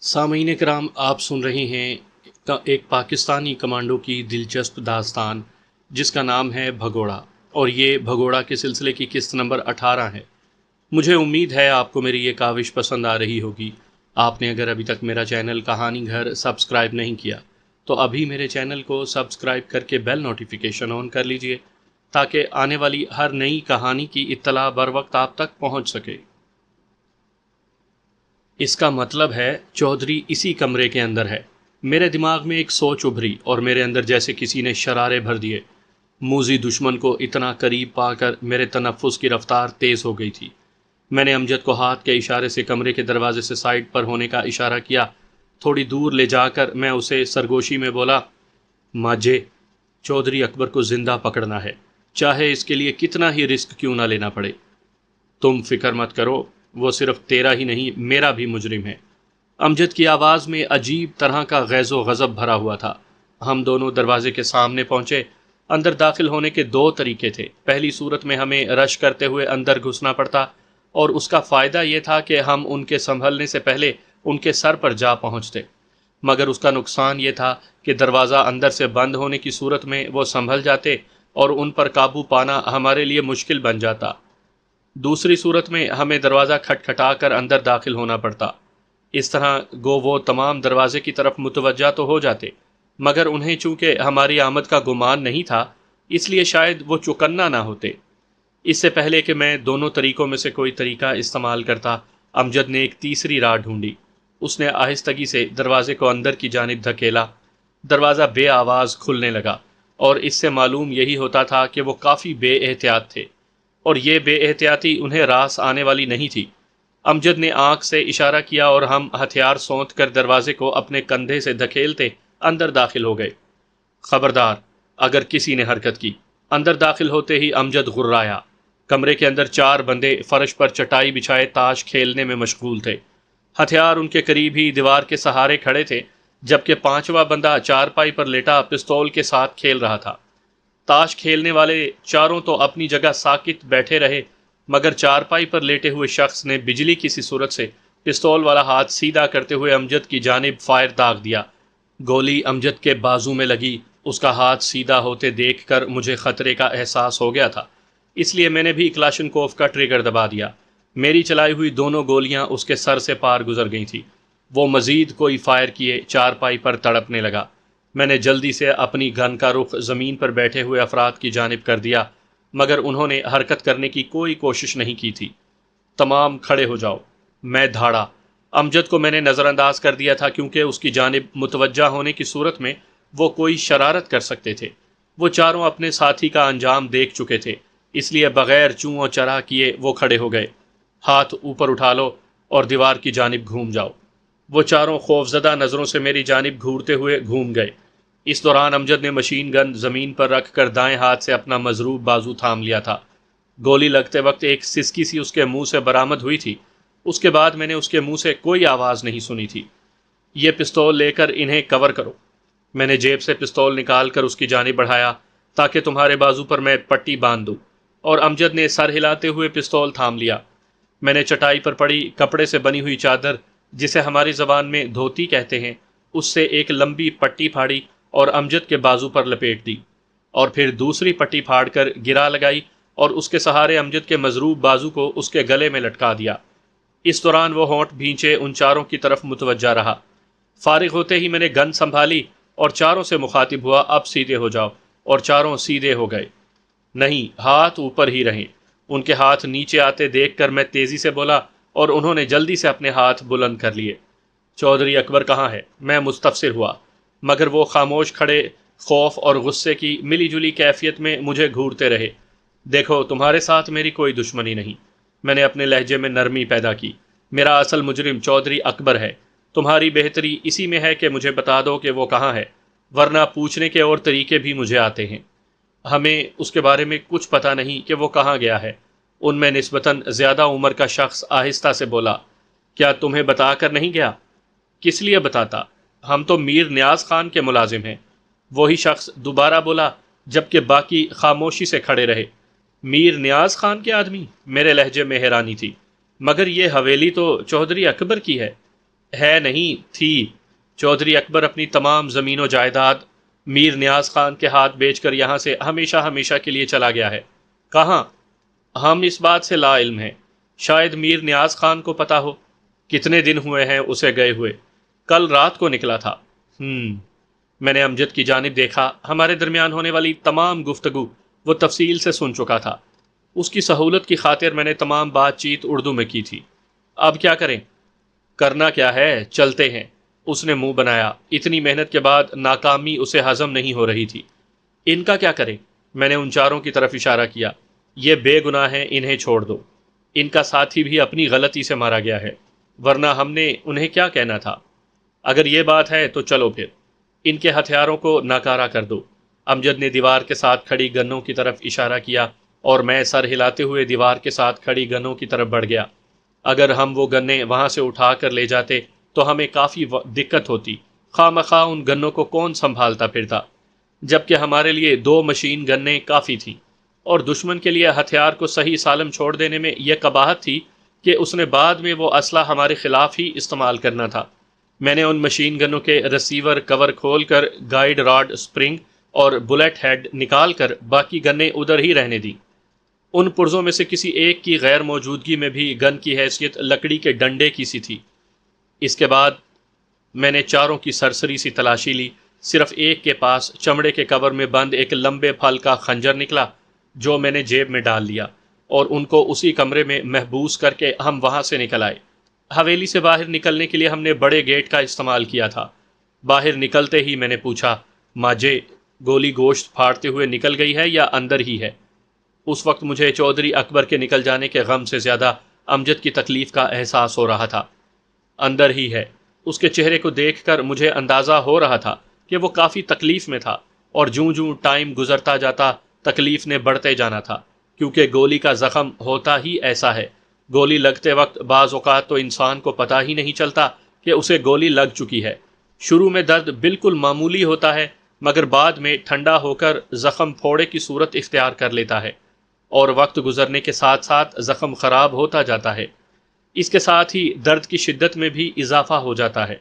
سامعین کرام، آپ سن رہے ہیں ایک پاکستانی کمانڈو کی دلچسپ داستان جس کا نام ہے بھگوڑا، اور یہ بھگوڑا کے سلسلے کی قسط نمبر 18 ہے۔ مجھے امید ہے آپ کو میری یہ کاوش پسند آ رہی ہوگی۔ آپ نے اگر ابھی تک میرا چینل کہانی گھر سبسکرائب نہیں کیا تو ابھی میرے چینل کو سبسکرائب کر کے بیل نوٹیفیکیشن آن کر لیجئے تاکہ آنے والی ہر نئی کہانی کی اطلاع بر وقت آپ تک پہنچ سکے۔ اس کا مطلب ہے چودھری اسی کمرے کے اندر ہے۔ میرے دماغ میں ایک سوچ ابھری اور میرے اندر جیسے کسی نے شرارے بھر دیے۔ موذی دشمن کو اتنا قریب پا کر میرے تنفس کی رفتار تیز ہو گئی تھی۔ میں نے امجد کو ہاتھ کے اشارے سے کمرے کے دروازے سے سائڈ پر ہونے کا اشارہ کیا۔ تھوڑی دور لے جا کر میں اسے سرگوشی میں بولا، ماجے، چودھری اکبر کو زندہ پکڑنا ہے، چاہے اس کے لیے کتنا ہی رسک کیوں نہ لینا پڑے۔ تم فکر مت کرو، وہ صرف تیرا ہی نہیں میرا بھی مجرم ہے۔ امجد کی آواز میں عجیب طرح کا غیظ و غضب بھرا ہوا تھا۔ ہم دونوں دروازے کے سامنے پہنچے۔ اندر داخل ہونے کے دو طریقے تھے۔ پہلی صورت میں ہمیں رش کرتے ہوئے اندر گھسنا پڑتا اور اس کا فائدہ یہ تھا کہ ہم ان کے سنبھلنے سے پہلے ان کے سر پر جا پہنچتے، مگر اس کا نقصان یہ تھا کہ دروازہ اندر سے بند ہونے کی صورت میں وہ سنبھل جاتے اور ان پر قابو پانا ہمارے لیے مشکل بن جاتا۔ دوسری صورت میں ہمیں دروازہ کھٹکھٹا کر اندر داخل ہونا پڑتا۔ اس طرح گو وہ تمام دروازے کی طرف متوجہ تو ہو جاتے، مگر انہیں چونکہ ہماری آمد کا گمان نہیں تھا، اس لیے شاید وہ چوکنا نہ ہوتے۔ اس سے پہلے کہ میں دونوں طریقوں میں سے کوئی طریقہ استعمال کرتا، امجد نے ایک تیسری راہ ڈھونڈی۔ اس نے آہستگی سے دروازے کو اندر کی جانب دھکیلا۔ دروازہ بے آواز کھلنے لگا، اور اس سے معلوم یہی ہوتا تھا کہ وہ کافی بے احتیاط تھے، اور یہ بے احتیاطی انہیں راس آنے والی نہیں تھی۔ امجد نے آنکھ سے اشارہ کیا اور ہم ہتھیار سونت کر دروازے کو اپنے کندھے سے دھکیلتے اندر داخل ہو گئے۔ خبردار اگر کسی نے حرکت کی۔ اندر داخل ہوتے ہی امجد غرایا۔ کمرے کے اندر 4 بندے فرش پر چٹائی بچھائے تاش کھیلنے میں مشغول تھے۔ ہتھیار ان کے قریب ہی دیوار کے سہارے کھڑے تھے، جبکہ 5واں بندہ چارپائی پر لیٹا پستول کے ساتھ کھیل رہا تھا۔ تاش کھیلنے والے چاروں تو اپنی جگہ ساکت بیٹھے رہے، مگر چارپائی پر لیٹے ہوئے شخص نے بجلی کسی صورت سے پستول والا ہاتھ سیدھا کرتے ہوئے امجد کی جانب فائر داغ دیا۔ گولی امجد کے بازو میں لگی۔ اس کا ہاتھ سیدھا ہوتے دیکھ کر مجھے خطرے کا احساس ہو گیا تھا، اس لیے میں نے بھی کلاشنکوف کا ٹریگر دبا دیا۔ میری چلائی ہوئی دونوں گولیاں اس کے سر سے پار گزر گئی تھیں۔ وہ مزید کوئی فائر کیے چارپائی پر تڑپنے لگا۔ میں نے جلدی سے اپنی گن کا رخ زمین پر بیٹھے ہوئے افراد کی جانب کر دیا، مگر انہوں نے حرکت کرنے کی کوئی کوشش نہیں کی تھی۔ تمام کھڑے ہو جاؤ، میں دھاڑا۔ امجد کو میں نے نظر انداز کر دیا تھا، کیونکہ اس کی جانب متوجہ ہونے کی صورت میں وہ کوئی شرارت کر سکتے تھے۔ وہ چاروں اپنے ساتھی کا انجام دیکھ چکے تھے، اس لیے بغیر چوں و چرا کیے وہ کھڑے ہو گئے۔ ہاتھ اوپر اٹھا لو اور دیوار کی جانب گھوم جاؤ۔ وہ چاروں خوفزدہ نظروں سے میری جانب گھورتے ہوئے گھوم گئے۔ اس دوران امجد نے مشین گن زمین پر رکھ کر دائیں ہاتھ سے اپنا مضروب بازو تھام لیا تھا۔ گولی لگتے وقت ایک سسکی سی اس کے منہ سے برآمد ہوئی تھی۔ اس کے بعد میں نے اس کے منہ سے کوئی آواز نہیں سنی تھی۔ یہ پستول لے کر انہیں کور کرو۔ میں نے جیب سے پستول نکال کر اس کی جانب بڑھایا تاکہ تمہارے بازو پر میں پٹی باندھ دوں، اور امجد نے سر ہلاتے ہوئے پستول تھام لیا۔ میں نے چٹائی پر پڑی کپڑے سے بنی ہوئی چادر، جسے ہماری زبان میں دھوتی کہتے ہیں، اس سے ایک لمبی پٹی پھاڑی اور امجد کے بازو پر لپیٹ دی، اور پھر دوسری پٹی پھاڑ کر گرا لگائی اور اس کے سہارے امجد کے مضروب بازو کو اس کے گلے میں لٹکا دیا۔ اس دوران وہ ہونٹ بھینچے ان چاروں کی طرف متوجہ رہا۔ فارغ ہوتے ہی میں نے گن سنبھالی اور چاروں سے مخاطب ہوا، اب سیدھے ہو جاؤ، اور چاروں سیدھے ہو گئے۔ نہیں، ہاتھ اوپر ہی رہیں۔ ان کے ہاتھ نیچے آتے دیکھ کر میں تیزی سے بولا، اور انہوں نے جلدی سے اپنے ہاتھ بلند کر لیے۔ چودھری اکبر کہاں ہے؟ میں مستفسر ہوا، مگر وہ خاموش کھڑے خوف اور غصے کی ملی جلی کیفیت میں مجھے گھورتے رہے۔ دیکھو، تمہارے ساتھ میری کوئی دشمنی نہیں، میں نے اپنے لہجے میں نرمی پیدا کی۔ میرا اصل مجرم چودھری اکبر ہے۔ تمہاری بہتری اسی میں ہے کہ مجھے بتا دو کہ وہ کہاں ہے، ورنہ پوچھنے کے اور طریقے بھی مجھے آتے ہیں۔ ہمیں اس کے بارے میں کچھ پتہ نہیں کہ وہ کہاں گیا ہے۔ ان میں نسبتاً زیادہ عمر کا شخص آہستہ سے بولا، کیا تمہیں بتا کر نہیں گیا؟ کس لیے بتاتا؟ ہم تو میر نیاز خان کے ملازم ہیں۔ وہی شخص دوبارہ بولا، جبکہ باقی خاموشی سے کھڑے رہے۔ میر نیاز خان کے آدمی؟ میرے لہجے میں حیرانی تھی۔ مگر یہ حویلی تو چودھری اکبر کی ہے۔ ہے نہیں، تھی۔ چودھری اکبر اپنی تمام زمین و جائیداد میر نیاز خان کے ہاتھ بیچ کر یہاں سے ہمیشہ ہمیشہ کے لیے چلا گیا ہے۔ کہاں؟ ہم اس بات سے لا علم ہیں، شاید میر نیاز خان کو پتا ہو۔ کتنے دن ہوئے ہیں اسے گئے ہوئے؟ کل رات کو نکلا تھا۔ میں نے امجد کی جانب دیکھا، ہمارے درمیان ہونے والی تمام گفتگو وہ تفصیل سے سن چکا تھا۔ اس کی سہولت کی خاطر میں نے تمام بات چیت اردو میں کی تھی۔ اب کیا کریں؟ کرنا کیا ہے، چلتے ہیں۔ اس نے منہ بنایا، اتنی محنت کے بعد ناکامی اسے ہضم نہیں ہو رہی تھی۔ ان کا کیا کریں؟ میں نے ان چاروں کی طرف اشارہ کیا۔ یہ بے گناہ ہیں، انہیں چھوڑ دو۔ ان کا ساتھی بھی اپنی غلطی سے مارا گیا ہے، ورنہ ہم نے انہیں کیا کہنا تھا؟ اگر یہ بات ہے تو چلو پھر ان کے ہتھیاروں کو ناکارہ کر دو۔ امجد نے دیوار کے ساتھ کھڑی گنوں کی طرف اشارہ کیا اور میں سر ہلاتے ہوئے دیوار کے ساتھ کھڑی گنوں کی طرف بڑھ گیا۔ اگر ہم وہ گنے وہاں سے اٹھا کر لے جاتے تو ہمیں کافی دقت ہوتی۔ خواہ مخواہ ان گنوں کو کون سنبھالتا پھرتا، جبکہ ہمارے لیے 2 مشین گنیں کافی تھیں، اور دشمن کے لیے ہتھیار کو صحیح سالم چھوڑ دینے میں یہ قباحت تھی کہ اس نے بعد میں وہ اسلحہ ہمارے خلاف ہی استعمال کرنا تھا۔ میں نے ان مشین گنوں کے ریسیور کور کھول کر گائیڈ راڈ سپرنگ اور بلیٹ ہیڈ نکال کر باقی گنیں ادھر ہی رہنے دیں۔ ان پرزوں میں سے کسی ایک کی غیر موجودگی میں بھی گن کی حیثیت لکڑی کے ڈنڈے کی سی تھی۔ اس کے بعد میں نے چاروں کی سرسری سی تلاشی لی۔ صرف ایک کے پاس چمڑے کے کور میں بند ایک لمبے پھل کا خنجر نکلا، جو میں نے جیب میں ڈال لیا، اور ان کو اسی کمرے میں محبوس کر کے ہم وہاں سے نکل آئے۔ حویلی سے باہر نکلنے کے لیے ہم نے بڑے گیٹ کا استعمال کیا تھا۔ باہر نکلتے ہی میں نے پوچھا، ماجے، گولی گوشت پھاڑتے ہوئے نکل گئی ہے یا اندر ہی ہے؟ اس وقت مجھے چودھری اکبر کے نکل جانے کے غم سے زیادہ امجد کی تکلیف کا احساس ہو رہا تھا۔ اندر ہی ہے۔ اس کے چہرے کو دیکھ کر مجھے اندازہ ہو رہا تھا کہ وہ کافی تکلیف میں تھا، اور جوں جوں ٹائم گزرتا جاتا تکلیف نے بڑھتے جانا تھا، کیونکہ گولی کا زخم ہوتا ہی ایسا ہے۔ گولی لگتے وقت بعض اوقات تو انسان کو پتہ ہی نہیں چلتا کہ اسے گولی لگ چکی ہے۔ شروع میں درد بالکل معمولی ہوتا ہے، مگر بعد میں ٹھنڈا ہو کر زخم پھوڑے کی صورت اختیار کر لیتا ہے، اور وقت گزرنے کے ساتھ ساتھ زخم خراب ہوتا جاتا ہے۔ اس کے ساتھ ہی درد کی شدت میں بھی اضافہ ہو جاتا ہے۔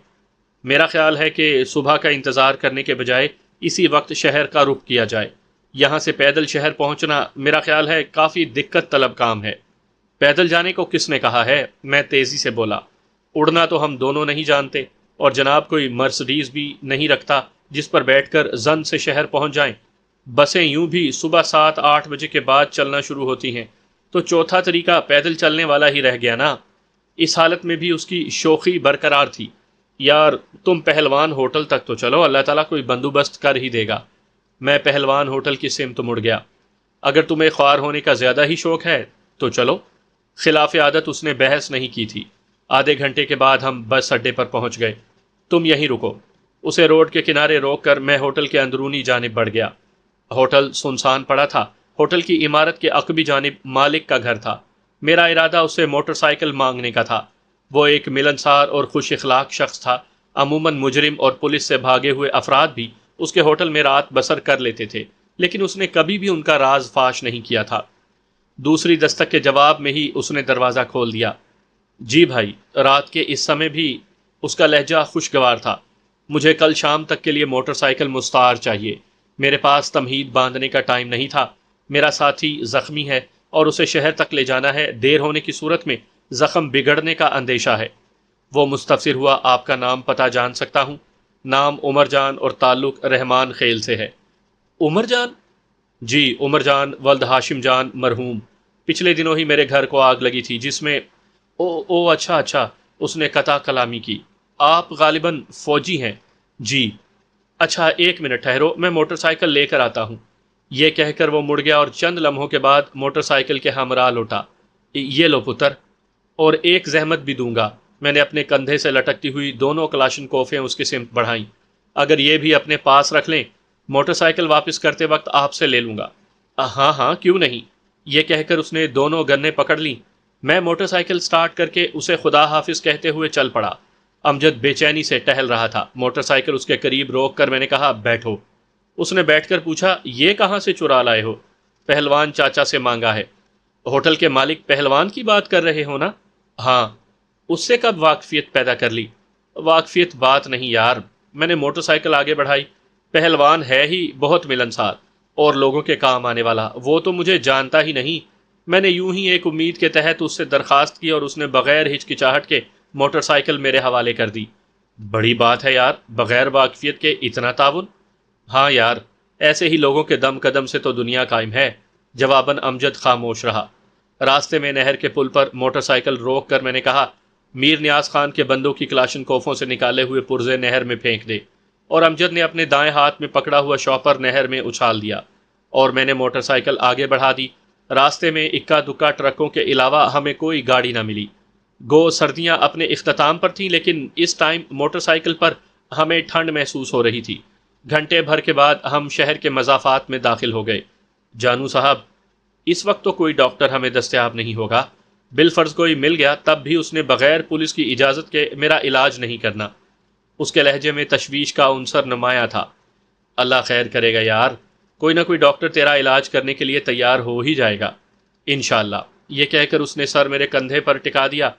میرا خیال ہے کہ صبح کا انتظار کرنے کے بجائے اسی وقت شہر کا رخ کیا جائے۔ یہاں سے پیدل شہر پہنچنا میرا خیال ہے کافی دقت طلب کام ہے۔ پیدل جانے کو کس نے کہا ہے؟ میں تیزی سے بولا۔ اڑنا تو ہم دونوں نہیں جانتے، اور جناب کوئی مرسڈیز بھی نہیں رکھتا جس پر بیٹھ کر زن سے شہر پہنچ جائیں۔ بسیں یوں بھی صبح 7-8 بجے کے بعد چلنا شروع ہوتی ہیں، تو چوتھا طریقہ پیدل چلنے والا ہی رہ گیا نا۔ اس حالت میں بھی اس کی شوخی برقرار تھی۔ یار تم پہلوان ہوٹل تک تو چلو، اللہ تعالیٰ کوئی بندوبست کر ہی دے گا۔ میں پہلوان ہوٹل کی سمت مڑ گیا۔ اگر تمہیں خوار ہونے کا زیادہ ہی شوق ہے تو چلو۔ خلاف عادت اس نے بحث نہیں کی تھی۔ آدھے گھنٹے کے بعد ہم بس اڈے پر پہنچ گئے۔ تم یہیں رکو۔ اسے روڈ کے کنارے روک کر میں ہوٹل کے اندرونی جانب بڑھ گیا۔ ہوٹل سنسان پڑا تھا۔ ہوٹل کی عمارت کے عقبی جانب مالک کا گھر تھا۔ میرا ارادہ اسے موٹر سائیکل مانگنے کا تھا۔ وہ ایک ملنسار اور خوش اخلاق شخص تھا۔ عموماً مجرم اور پولیس سے بھاگے ہوئے افراد بھی اس کے ہوٹل میں رات بسر کر لیتے تھے، لیکن اس نے کبھی بھی ان کا راز فاش نہیں کیا تھا۔ دوسری دستک کے جواب میں ہی اس نے دروازہ کھول دیا۔ جی بھائی، رات کے اس سمے بھی اس کا لہجہ خوشگوار تھا۔ مجھے کل شام تک کے لیے موٹر سائیکل مستعار چاہیے۔ میرے پاس تمہید باندھنے کا ٹائم نہیں تھا۔ میرا ساتھی زخمی ہے اور اسے شہر تک لے جانا ہے۔ دیر ہونے کی صورت میں زخم بگڑنے کا اندیشہ ہے۔ وہ مستفسر ہوا، آپ کا نام پتہ جان سکتا ہوں؟ نام عمر جان اور تعلق رحمان خیل سے ہے۔ عمر جان؟ جی، عمر جان ولد ہاشم جان مرحوم۔ پچھلے دنوں ہی میرے گھر کو آگ لگی تھی جس میں او اچھا، اس نے قطع کلامی کی۔ آپ غالباً فوجی ہیں؟ جی۔ اچھا، 1 منٹ ٹھہرو، میں موٹر سائیکل لے کر آتا ہوں۔ یہ کہہ کر وہ مڑ گیا اور چند لمحوں کے بعد موٹر سائیکل کے ہمراہ لوٹا۔ یہ لو پتر، اور ایک زحمت بھی دوں گا۔ میں نے اپنے کندھے سے لٹکتی ہوئی دونوں کلاشن کوفیں اس کی سمت بڑھائیں۔ اگر یہ بھی اپنے پاس رکھ لیں، موٹر سائیکل واپس کرتے وقت آپ سے لے لوں گا۔ ہاں کیوں نہیں۔ یہ کہہ کر اس نے دونوں گنیں پکڑ لیں۔ میں موٹر سائیکل سٹارٹ کر کے اسے خدا حافظ کہتے ہوئے چل پڑا۔ امجد بے چینی سے ٹہل رہا تھا۔ موٹر سائیکل اس کے قریب روک کر میں نے کہا، بیٹھو۔ اس نے بیٹھ کر پوچھا، یہ کہاں سے چرا لائے ہو؟ پہلوان چاچا سے مانگا ہے۔ ہوٹل کے مالک پہلوان کی بات کر رہے ہو نا؟ ہاں۔ اس سے کب واقفیت پیدا کر لی؟ واقفیت بات نہیں یار، میں نے موٹر سائیکل آگے بڑھائی۔ پہلوان ہے ہی بہت ملنسار اور لوگوں کے کام آنے والا، وہ تو مجھے جانتا ہی نہیں۔ میں نے یوں ہی ایک امید کے تحت اس سے درخواست کی اور اس نے بغیر ہچکچاہٹ کے موٹر سائیکل میرے حوالے کر دی۔ بڑی بات ہے یار، بغیر واقفیت کے اتنا تعاون۔ ہاں یار، ایسے ہی لوگوں کے دم قدم سے تو دنیا قائم ہے۔ جواباً امجد خاموش رہا۔ راستے میں نہر کے پل پر موٹر سائیکل روک کر میں نے کہا، میر نیاز خان کے بندوں کی کلاشن کوفوں سے نکالے ہوئے پرزے نہر میں پھینک دے۔ اور امجد نے اپنے دائیں ہاتھ میں پکڑا ہوا شاپر نہر میں اچھال دیا اور میں نے موٹر سائیکل آگے بڑھا دی۔ راستے میں اکا دکا ٹرکوں کے علاوہ ہمیں کوئی گاڑی نہ ملی۔ گو سردیاں اپنے اختتام پر تھیں، لیکن اس ٹائم موٹر سائیکل پر ہمیں ٹھنڈ محسوس ہو رہی تھی۔ گھنٹے بھر کے بعد ہم شہر کے مضافات میں داخل ہو گئے۔ جانو صاحب، اس وقت تو کوئی ڈاکٹر ہمیں دستیاب نہیں ہوگا۔ بالفرض کوئی مل گیا تب بھی اس نے بغیر پولیس کی اجازت کے میرا علاج نہیں کرنا۔ اس کے لہجے میں تشویش کا عنصر نمایاں تھا۔ اللہ خیر کرے گا یار، کوئی نہ کوئی ڈاکٹر تیرا علاج کرنے کے لیے تیار ہو ہی جائے گا انشاءاللہ۔ یہ کہہ کر اس نے سر میرے کندھے پر ٹکا دیا۔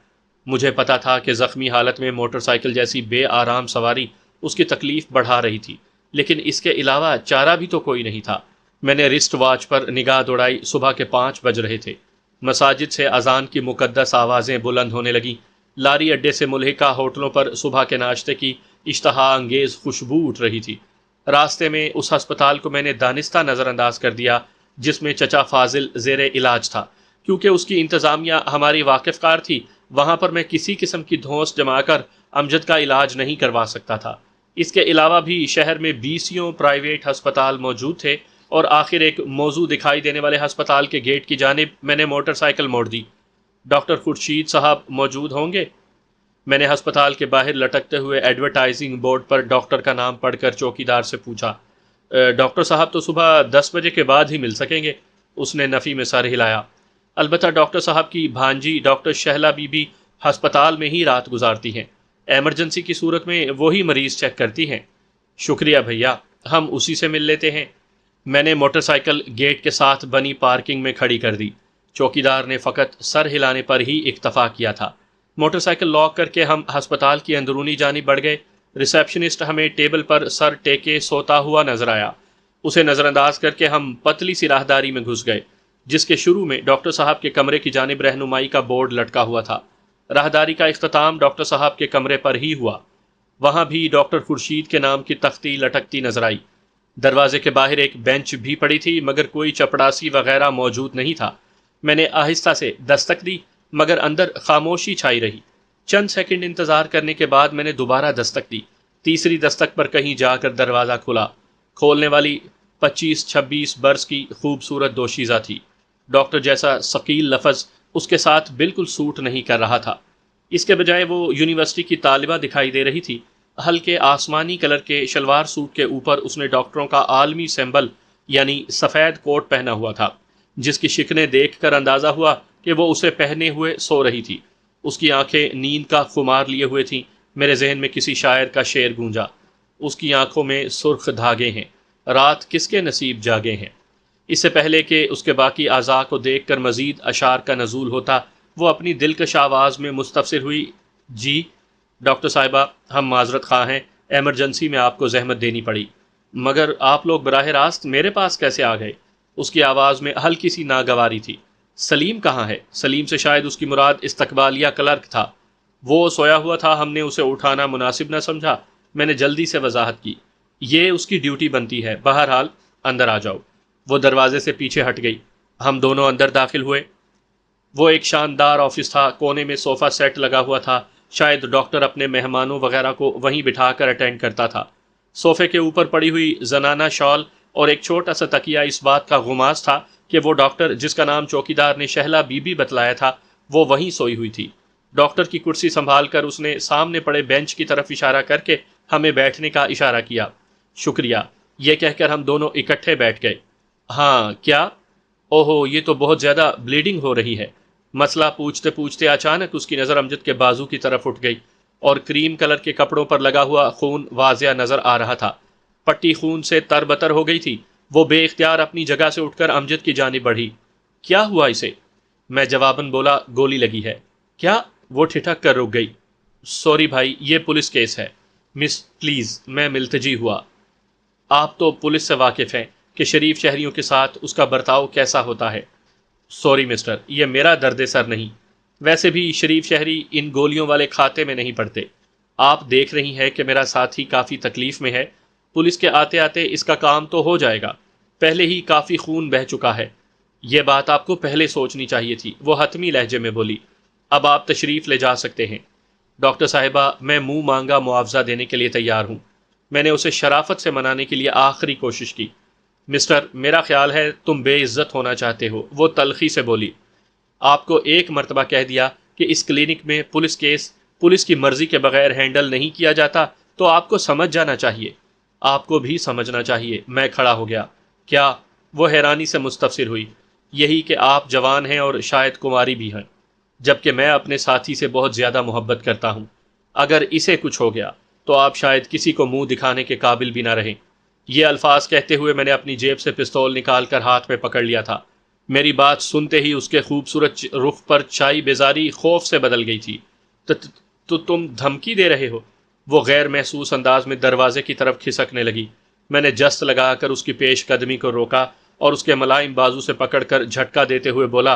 مجھے پتا تھا کہ زخمی حالت میں موٹر سائیکل جیسی بے آرام سواری اس کی تکلیف بڑھا رہی تھی، لیکن اس کے علاوہ چارہ بھی تو کوئی نہیں تھا۔ میں نے رسٹ واچ پر نگاہ دوڑائی۔ صبح کے 5 بج رہے تھے۔ مساجد سے اذان کی مقدس آوازیں بلند ہونے لگیں۔ لاری اڈے سے ملحقہ ہوٹلوں پر صبح کے ناشتے کی اشتہا انگیز خوشبو اٹھ رہی تھی۔ راستے میں اس ہسپتال کو میں نے دانستہ نظر انداز کر دیا جس میں چچا فاضل زیر علاج تھا۔ کیونکہ اس کی انتظامیہ ہماری واقف کار تھی، وہاں پر میں کسی قسم کی دھونس جما کر امجد کا علاج نہیں کروا سکتا تھا۔ اس کے علاوہ بھی شہر میں 20 پرائیویٹ ہسپتال موجود تھے اور آخر ایک موزوں دکھائی دینے والے ہسپتال کے گیٹ کی جانب میں نے موٹر سائیکل موڑ دی۔ ڈاکٹر خورشید صاحب موجود ہوں گے؟ میں نے ہسپتال کے باہر لٹکتے ہوئے ایڈورٹائزنگ بورڈ پر ڈاکٹر کا نام پڑھ کر چوکیدار سے پوچھا۔ ڈاکٹر صاحب تو صبح 10 بجے کے بعد ہی مل سکیں گے۔ اس نے نفی میں سر ہلایا۔ البتہ ڈاکٹر صاحب کی بھانجی ڈاکٹر شہلا بی بی ہسپتال میں ہی رات گزارتی ہیں۔ ایمرجنسی کی صورت میں وہی مریض چیک کرتی ہیں۔ شکریہ بھیا، ہم اسی سے مل لیتے ہیں۔ میں نے موٹر سائیکل گیٹ کے ساتھ بنی پارکنگ میں کھڑی کر دی۔ چوکیدار نے فقط سر ہلانے پر ہی اکتفا کیا تھا۔ موٹر سائیکل لاک کر کے ہم ہسپتال کی اندرونی جانب بڑھ گئے۔ ریسیپشنسٹ ہمیں ٹیبل پر سر ٹیکے سوتا ہوا نظر آیا۔ اسے نظر انداز کر کے ہم پتلی سی راہداری میں گھس گئے جس کے شروع میں ڈاکٹر صاحب کے کمرے کی جانب رہنمائی کا بورڈ لٹکا ہوا تھا۔ راہداری کا اختتام ڈاکٹر صاحب کے کمرے پر ہی ہوا۔ وہاں بھی ڈاکٹر خورشید کے نام کی تختی لٹکتی نظر آئی۔ دروازے کے باہر ایک بینچ بھی پڑی تھی مگر کوئی چپڑاسی وغیرہ موجود نہیں تھا۔ میں نے آہستہ سے دستک دی مگر اندر خاموشی چھائی رہی۔ چند سیکنڈ انتظار کرنے کے بعد میں نے دوبارہ دستک دی۔ تیسری دستک پر کہیں جا کر دروازہ کھلا۔ کھولنے والی 25-26 برس کی خوبصورت دوشیزہ تھی۔ ڈاکٹر جیسا ثقیل لفظ اس کے ساتھ بالکل سوٹ نہیں کر رہا تھا۔ اس کے بجائے وہ یونیورسٹی کی طالبہ دکھائی دے رہی تھی۔ ہلکے آسمانی کلر کے شلوار سوٹ کے اوپر اس نے ڈاکٹروں کا عالمی سمبل یعنی سفید کوٹ پہنا ہوا تھا جس کی شکلیں دیکھ کر اندازہ ہوا کہ وہ اسے پہنے ہوئے سو رہی تھی۔ اس کی آنکھیں نیند کا خمار لیے ہوئے تھیں۔ میرے ذہن میں کسی شاعر کا شعر گونجا، اس کی آنکھوں میں سرخ دھاگے ہیں، رات کس کے نصیب جاگے ہیں۔ اس سے پہلے کہ اس کے باقی اعضاء کو دیکھ کر مزید اشعار کا نزول ہوتا، وہ اپنی دلکش آواز میں مستفسر ہوئی، جی ڈاکٹر صاحبہ، ہم معذرت خواہ ہیں، ایمرجنسی میں آپ کو زحمت دینی پڑی، مگر آپ لوگ براہ راست میرے پاس کیسے آ گئے؟ اس کی آواز میں ہلکی سی ناگواری تھی۔ سلیم کہاں ہے؟ سلیم سے شاید اس کی مراد استقبالیہ کلرک تھا۔ وہ سویا ہوا تھا، ہم نے اسے اٹھانا مناسب نہ سمجھا۔ میں نے جلدی سے وضاحت کی، یہ اس کی ڈیوٹی بنتی ہے، بہرحال اندر آ جاؤ۔ وہ دروازے سے پیچھے ہٹ گئی۔ ہم دونوں اندر داخل ہوئے۔ وہ ایک شاندار آفس تھا، کونے میں صوفہ سیٹ لگا ہوا تھا، شاید ڈاکٹر اپنے مہمانوں وغیرہ کو وہیں بٹھا کر اٹینڈ کرتا تھا۔ صوفے کے اوپر پڑی ہوئی زنانہ شال اور ایک چھوٹا سا تکیہ اس بات کا غماز تھا کہ وہ ڈاکٹر جس کا نام چوکیدار نے شہلا بی بی بتلایا تھا وہ وہیں سوئی ہوئی تھی۔ ڈاکٹر کی کرسی سنبھال کر اس نے سامنے پڑے بینچ کی طرف اشارہ کر کے ہمیں بیٹھنے کا اشارہ کیا۔ شکریہ، یہ کہہ کر ہم دونوں اکٹھے بیٹھ گئے۔ ہاں کیا؟ اوہو، یہ تو بہت زیادہ بلیڈنگ ہو رہی ہے۔ مسئلہ پوچھتے پوچھتے اچانک اس کی نظر امجد کے بازو کی طرف اٹھ گئی اور کریم کلر کے کپڑوں پر لگا ہوا خون واضح نظر آ رہا تھا۔ پٹی خون سے تر بتر ہو گئی تھی۔ وہ بے اختیار اپنی جگہ سے اٹھ کر امجد کی جانب بڑھی۔ کیا ہوا اسے؟ میں جواباً بولا، گولی لگی ہے۔ کیا؟ وہ ٹھٹک کر رک گئی۔ سوری بھائی، یہ پولیس کیس ہے۔ مس پلیز، میں ملتجی ہوا۔ آپ تو پولیس سے واقف ہیں کہ شریف شہریوں کے ساتھ اس کا برتاؤ کیسا ہوتا ہے۔ سوری مسٹر، یہ میرا درد سر نہیں۔ ویسے بھی شریف شہری ان گولیوں والے کھاتے میں نہیں پڑتے۔ آپ دیکھ رہی ہیں کہ میرا ساتھی کافی تکلیف میں ہے۔ پولیس کے آتے آتے اس کا کام تو ہو جائے گا، پہلے ہی کافی خون بہہ چکا ہے۔ یہ بات آپ کو پہلے سوچنی چاہیے تھی، وہ حتمی لہجے میں بولی۔ اب آپ تشریف لے جا سکتے ہیں۔ ڈاکٹر صاحبہ، میں منہ مانگا معاوضہ دینے کے لیے تیار ہوں۔ میں نے اسے شرافت سے منانے کے لیے آخری کوشش کی۔ مسٹر، میرا خیال ہے تم بے عزت ہونا چاہتے ہو، وہ تلخی سے بولی۔ آپ کو ایک مرتبہ کہہ دیا کہ اس کلینک میں پولیس کیس پولیس کی مرضی کے بغیر ہینڈل نہیں کیا جاتا، تو آپ کو سمجھ جانا چاہیے۔ آپ کو بھی سمجھنا چاہیے۔ میں کھڑا ہو گیا۔ کیا؟ وہ حیرانی سے مستفسر ہوئی۔ یہی کہ آپ جوان ہیں اور شاید کنواری بھی ہیں، جبکہ میں اپنے ساتھی سے بہت زیادہ محبت کرتا ہوں۔ اگر اسے کچھ ہو گیا تو آپ شاید کسی کو منہ دکھانے کے قابل بھی نہ رہیں۔ یہ الفاظ کہتے ہوئے میں نے اپنی جیب سے پستول نکال کر ہاتھ میں پکڑ لیا تھا۔ میری بات سنتے ہی اس کے خوبصورت رخ پر چھائی بیزاری خوف سے بدل گئی تھی۔ تو تم دھمکی دے رہے ہو؟ وہ غیر محسوس انداز میں دروازے کی طرف کھسکنے لگی۔ میں نے جست لگا کر اس کی پیش قدمی کو روکا اور اس کے ملائم بازو سے پکڑ کر جھٹکا دیتے ہوئے بولا،